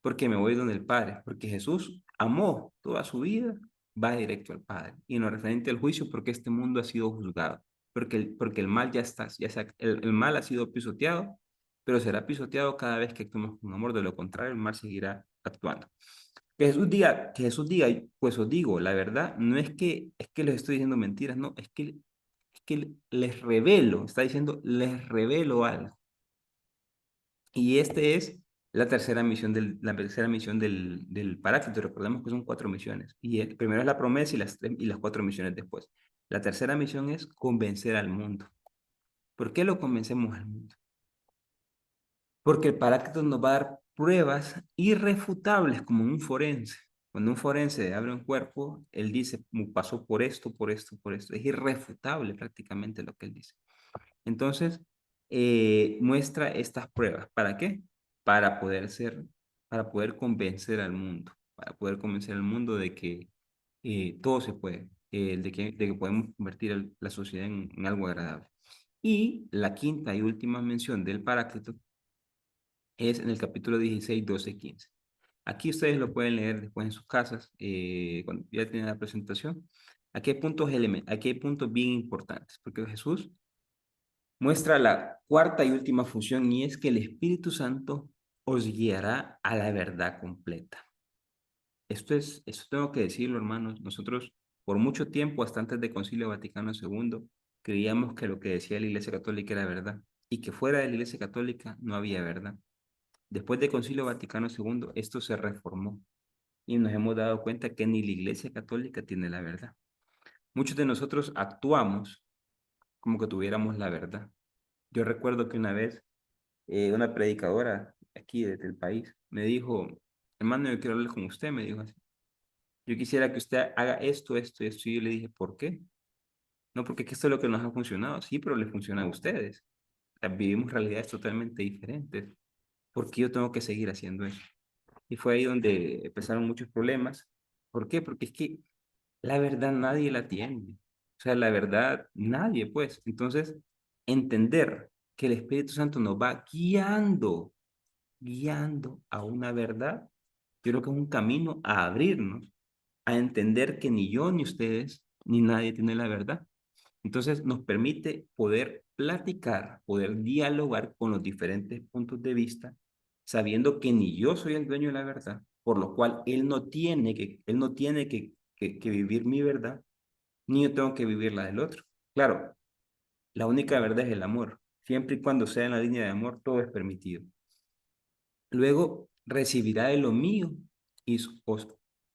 porque me voy donde el Padre, porque Jesús amó toda su vida, va directo al Padre. Y en lo referente al juicio, porque este mundo ha sido juzgado, porque el mal el mal ha sido pisoteado, pero será pisoteado cada vez que actuemos con amor, de lo contrario, el mal seguirá actuando. Que Jesús diga, pues os digo, la verdad, no es que les estoy diciendo mentiras, no, es que les revelo, está diciendo, les revelo algo. Y este es la tercera misión del Paráclito. Recordemos que son cuatro misiones. Y el primero es la promesa y las cuatro misiones después. La tercera misión es convencer al mundo. ¿Por qué lo convencemos al mundo? Porque el Paráclito nos va a dar pruebas irrefutables como un forense. Cuando un forense abre un cuerpo, él dice, pasó por esto, por esto, por esto". Es irrefutable prácticamente lo que él dice. Entonces, muestra estas pruebas. ¿Para qué? para poder para poder convencer al mundo, para poder convencer al mundo de que todo se puede, de que podemos convertir la sociedad en algo agradable. Y la quinta y última mención del Paráclito es en el capítulo 16, 12, 15. Aquí ustedes lo pueden leer después en sus casas, cuando ya tienen la presentación. Aquí hay puntos bien importantes, porque Jesús muestra la cuarta y última función y es que el Espíritu Santo os guiará a la verdad completa. Esto tengo que decirlo, hermanos. Nosotros, por mucho tiempo, hasta antes del Concilio Vaticano II, creíamos que lo que decía la Iglesia Católica era verdad y que fuera de la Iglesia Católica no había verdad. Después del Concilio Vaticano II, esto se reformó y nos hemos dado cuenta que ni la Iglesia Católica tiene la verdad. Muchos de nosotros actuamos como que tuviéramos la verdad. Yo recuerdo que una vez una predicadora aquí desde el país me dijo, hermano, yo quiero hablar con usted, me dijo así. Yo quisiera que usted haga esto, esto y esto. Y yo le dije, ¿por qué? No, porque es que esto es lo que nos ha funcionado. Sí, pero le funciona a ustedes. Vivimos realidades totalmente diferentes. ¿Por qué yo tengo que seguir haciendo eso? Y fue ahí donde empezaron muchos problemas. ¿Por qué? Porque es que la verdad nadie la tiene. O sea, la verdad nadie, pues. Entonces, entender que el Espíritu Santo nos va guiando a una verdad, yo creo que es un camino a abrirnos, a entender que ni yo, ni ustedes, ni nadie tiene la verdad. Entonces nos permite poder platicar, poder dialogar con los diferentes puntos de vista, sabiendo que ni yo soy el dueño de la verdad, por lo cual él no tiene que vivir mi verdad, ni yo tengo que vivir la del otro. Claro, la única verdad es el amor. Siempre y cuando sea en la línea de amor, todo es permitido. Luego recibirá de lo mío y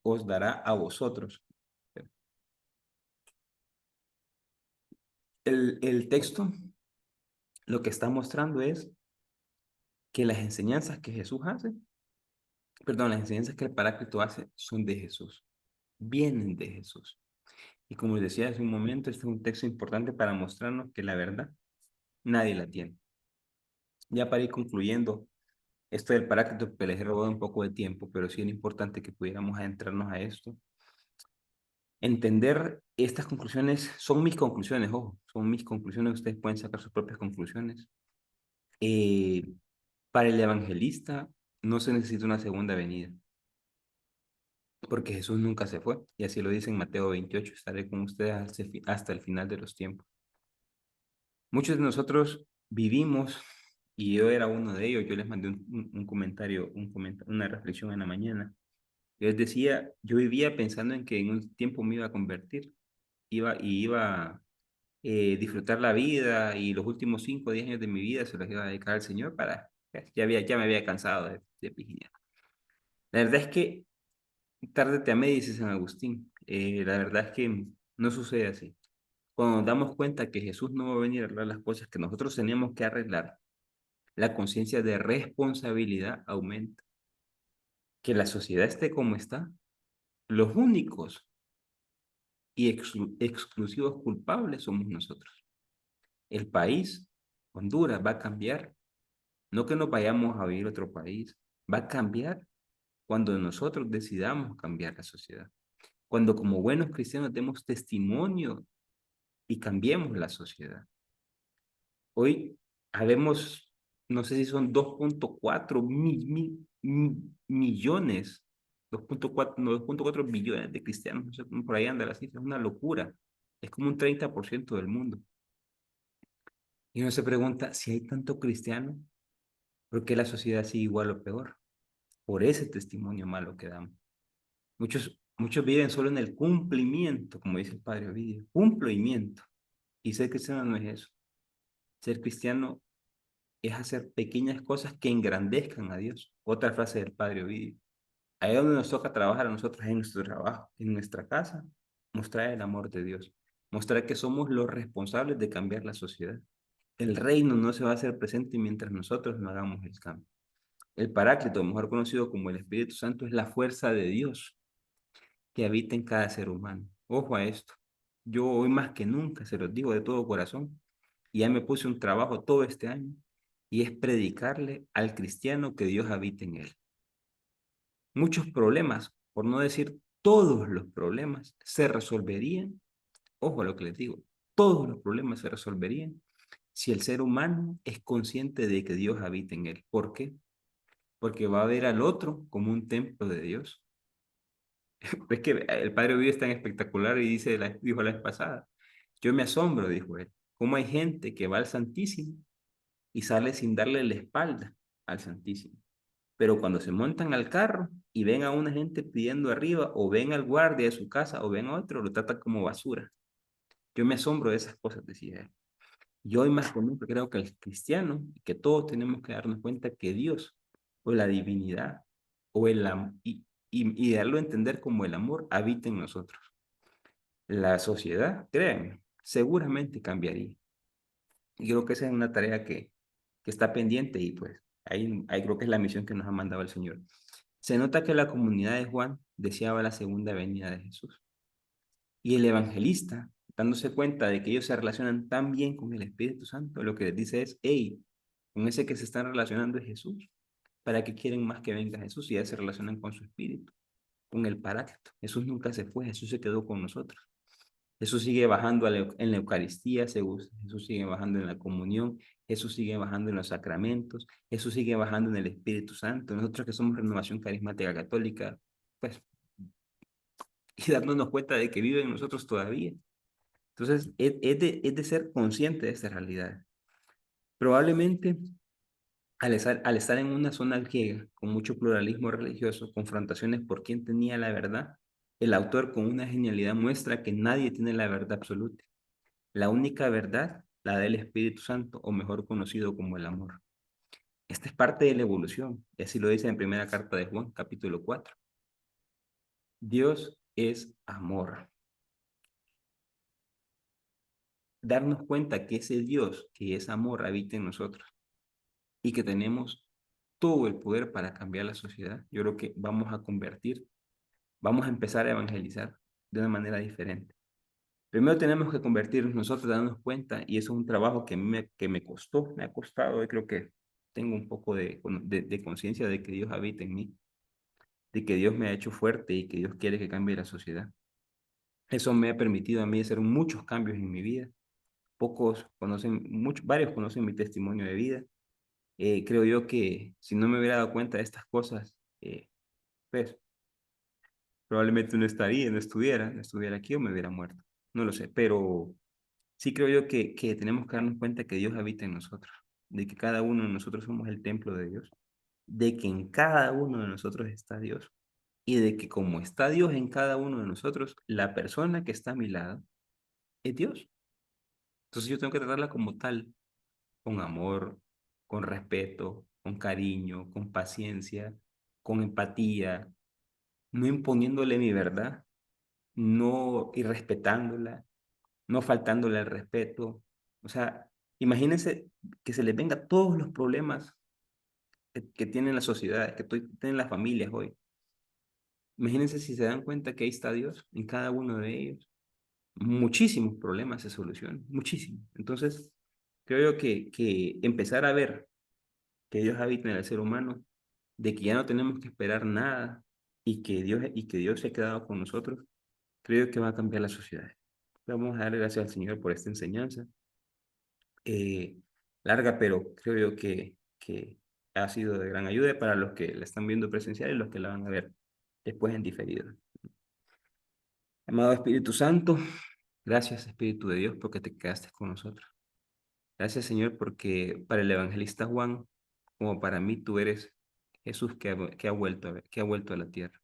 os dará a vosotros. El texto lo que está mostrando es que las enseñanzas que Jesús hace, perdón, las enseñanzas que el Paráclito hace son de Jesús, vienen de Jesús. Y como les decía hace un momento, este es un texto importante para mostrarnos que la verdad nadie la tiene. Ya para ir concluyendo, esto del Paráclito, que les he robado un poco de tiempo, pero sí era importante que pudiéramos adentrarnos a esto. Entender estas conclusiones, son mis conclusiones, ojo, son mis conclusiones, ustedes pueden sacar sus propias conclusiones. Eh, para el evangelista no se necesita una segunda venida, porque Jesús nunca se fue, y así lo dice en Mateo 28, estaré con ustedes hasta el final de los tiempos. Muchos de nosotros vivimos, y yo era uno de ellos, yo les mandé un comentario, una reflexión en la mañana. Yo les decía, yo vivía pensando en que en un tiempo me iba a convertir, iba a disfrutar la vida y los últimos 5 o 10 años de mi vida se los iba a dedicar al Señor ya me había cansado de pijinear. La verdad es que tarde te amé, dice San Agustín. La verdad es que no sucede así. Cuando nos damos cuenta que Jesús no va a venir a arreglar las cosas que nosotros teníamos que arreglar, la conciencia de responsabilidad aumenta. Que la sociedad esté como está, los únicos y exclusivos culpables somos nosotros. El país, Honduras, va a cambiar. No que nos vayamos a vivir a otro país. Va a cambiar cuando nosotros decidamos cambiar la sociedad. Cuando como buenos cristianos demos testimonio y cambiemos la sociedad. Hoy habemos, no sé si son 2.4 millones, 2.4 no, 2.4 billones de cristianos, no sé cómo por ahí anda la cifra, es una locura. Es como un 30% del mundo. Y uno se pregunta, si hay tanto cristiano, ¿por qué la sociedad sigue igual o peor? Por ese testimonio malo que damos. Muchos viven solo en el cumplimiento, como dice el padre Ovidio, cumplimiento. Y ser cristiano no es eso. Ser cristiano es hacer pequeñas cosas que engrandezcan a Dios. Otra frase del padre Ovidio. Ahí donde nos toca trabajar a nosotros en nuestro trabajo, en nuestra casa, mostrar el amor de Dios. Mostrar que somos los responsables de cambiar la sociedad. El reino no se va a hacer presente mientras nosotros no hagamos el cambio. El Paráclito, mejor conocido como el Espíritu Santo, es la fuerza de Dios que habita en cada ser humano. Ojo a esto. Yo hoy más que nunca, se los digo de todo corazón, y ya me puse un trabajo todo este año, y es predicarle al cristiano que Dios habita en él. Muchos problemas, por no decir todos los problemas, se resolverían, ojo a lo que les digo, todos los problemas se resolverían si el ser humano es consciente de que Dios habita en él. ¿Por qué? Porque va a ver al otro como un templo de Dios. Es que el Padre Pío es tan espectacular y dijo la vez pasada, yo me asombro, dijo él, cómo hay gente que va al Santísimo y sale sin darle la espalda al Santísimo. Pero cuando se montan al carro y ven a una gente pidiendo arriba, o ven al guardia de su casa, o ven a otro, lo tratan como basura. Yo me asombro de esas cosas, decía él. Y hoy más común creo que el cristiano, que todos tenemos que darnos cuenta que Dios, o la divinidad, o y darlo a entender como el amor, habita en nosotros. La sociedad, créanme, seguramente cambiaría. Y creo que esa es una tarea que está pendiente y pues ahí creo que es la misión que nos ha mandado el Señor. Se nota que la comunidad de Juan deseaba la segunda venida de Jesús. Y el evangelista, dándose cuenta de que ellos se relacionan tan bien con el Espíritu Santo, lo que les dice es, hey, con ese que se están relacionando es Jesús. ¿Para qué quieren más que venga Jesús si ya se relacionan con su Espíritu, con el Paráclito? Jesús nunca se fue, Jesús se quedó con nosotros. Jesús sigue bajando en la Eucaristía, Jesús sigue bajando en la comunión, Jesús sigue bajando en los sacramentos, Jesús sigue bajando en el Espíritu Santo. Nosotros que somos Renovación Carismática Católica, pues, y dándonos cuenta de que vive en nosotros todavía. Entonces, es de ser consciente de esta realidad. Probablemente, al estar en una zona griega con mucho pluralismo religioso, confrontaciones por quién tenía la verdad, el autor con una genialidad muestra que nadie tiene la verdad absoluta. La única verdad, la del Espíritu Santo, o mejor conocido como el amor. Esta es parte de la evolución, y así lo dice en primera carta de Juan, capítulo 4. Dios es amor. Darnos cuenta que ese Dios, que es amor, habita en nosotros y que tenemos todo el poder para cambiar la sociedad. Yo creo que vamos a empezar a evangelizar de una manera diferente. Primero tenemos que convertirnos nosotros, darnos cuenta, y eso es un trabajo que que me costó, me ha costado, y creo que tengo un poco de conciencia de que Dios habita en mí, de que Dios me ha hecho fuerte y que Dios quiere que cambie la sociedad. Eso me ha permitido a mí hacer muchos cambios en mi vida. Varios conocen mi testimonio de vida. Creo yo que si no me hubiera dado cuenta de estas cosas, pues probablemente no estuviera aquí o me hubiera muerto. No lo sé, pero sí creo yo que tenemos que darnos cuenta que Dios habita en nosotros, de que cada uno de nosotros somos el templo de Dios, de que en cada uno de nosotros está Dios y de que como está Dios en cada uno de nosotros, la persona que está a mi lado es Dios. Entonces yo tengo que tratarla como tal, con amor, con respeto, con cariño, con paciencia, con empatía, no imponiéndole mi verdad, no irrespetándola, no faltándole al respeto. O sea, imagínense que se les venga todos los problemas que tienen las sociedades, tienen las familias hoy. Imagínense si se dan cuenta que ahí está Dios en cada uno de ellos. Muchísimos problemas se solucionan, muchísimos. Entonces, creo yo que empezar a ver que Dios habita en el ser humano, de que ya no tenemos que esperar nada y que Dios se ha quedado con nosotros, creo que va a cambiar la sociedad. Vamos a darle gracias al Señor por esta enseñanza. eh, Larga, pero creo yo que ha sido de gran ayuda para los que la están viendo presencial y los que la van a ver después en diferido. Amado Espíritu Santo, gracias Espíritu de Dios porque te quedaste con nosotros. Gracias Señor porque para el evangelista Juan, como para mí tú eres Jesús que ha vuelto que ha vuelto a la tierra.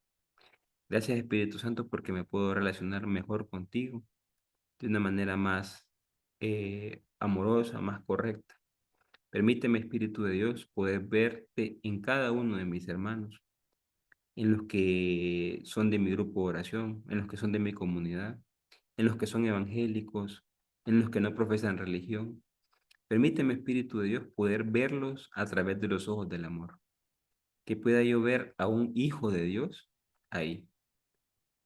Gracias Espíritu Santo porque me puedo relacionar mejor contigo de una manera más amorosa, más correcta. Permíteme, Espíritu de Dios, poder verte en cada uno de mis hermanos, en los que son de mi grupo de oración, en los que son de mi comunidad, en los que son evangélicos, en los que no profesan religión. Permíteme, Espíritu de Dios, poder verlos a través de los ojos del amor, que pueda yo ver a un hijo de Dios ahí.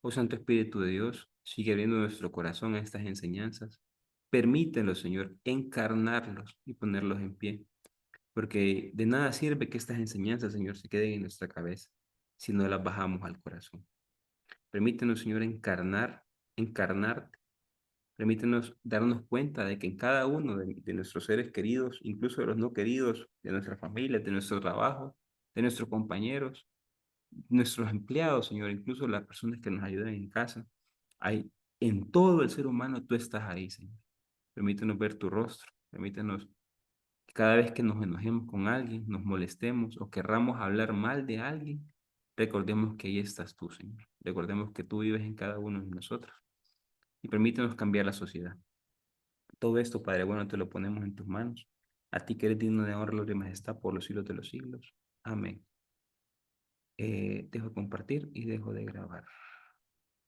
Oh Santo Espíritu de Dios, sigue abriendo nuestro corazón a estas enseñanzas. Permítelo, Señor, encarnarlos y ponerlos en pie. porque de nada sirve que estas enseñanzas, Señor, se queden en nuestra cabeza si no las bajamos al corazón. Permítenos, Señor, encarnarte. Permítenos darnos cuenta de que en cada uno de nuestros seres queridos, incluso de los no queridos, de nuestra familia, de nuestro trabajo, de nuestros compañeros, nuestros empleados, Señor, incluso las personas que nos ayudan en casa, hay en todo el ser humano, tú estás ahí, Señor. Permítenos ver tu rostro, permítenos que cada vez que nos enojemos con alguien, nos molestemos o querramos hablar mal de alguien, recordemos que ahí estás tú, Señor. Recordemos que tú vives en cada uno de nosotros y permítenos cambiar la sociedad. Todo esto, Padre bueno, te lo ponemos en tus manos. A ti que eres digno de honra, gloria y majestad por los siglos de los siglos. Amén. Dejo de compartir y dejo de grabar.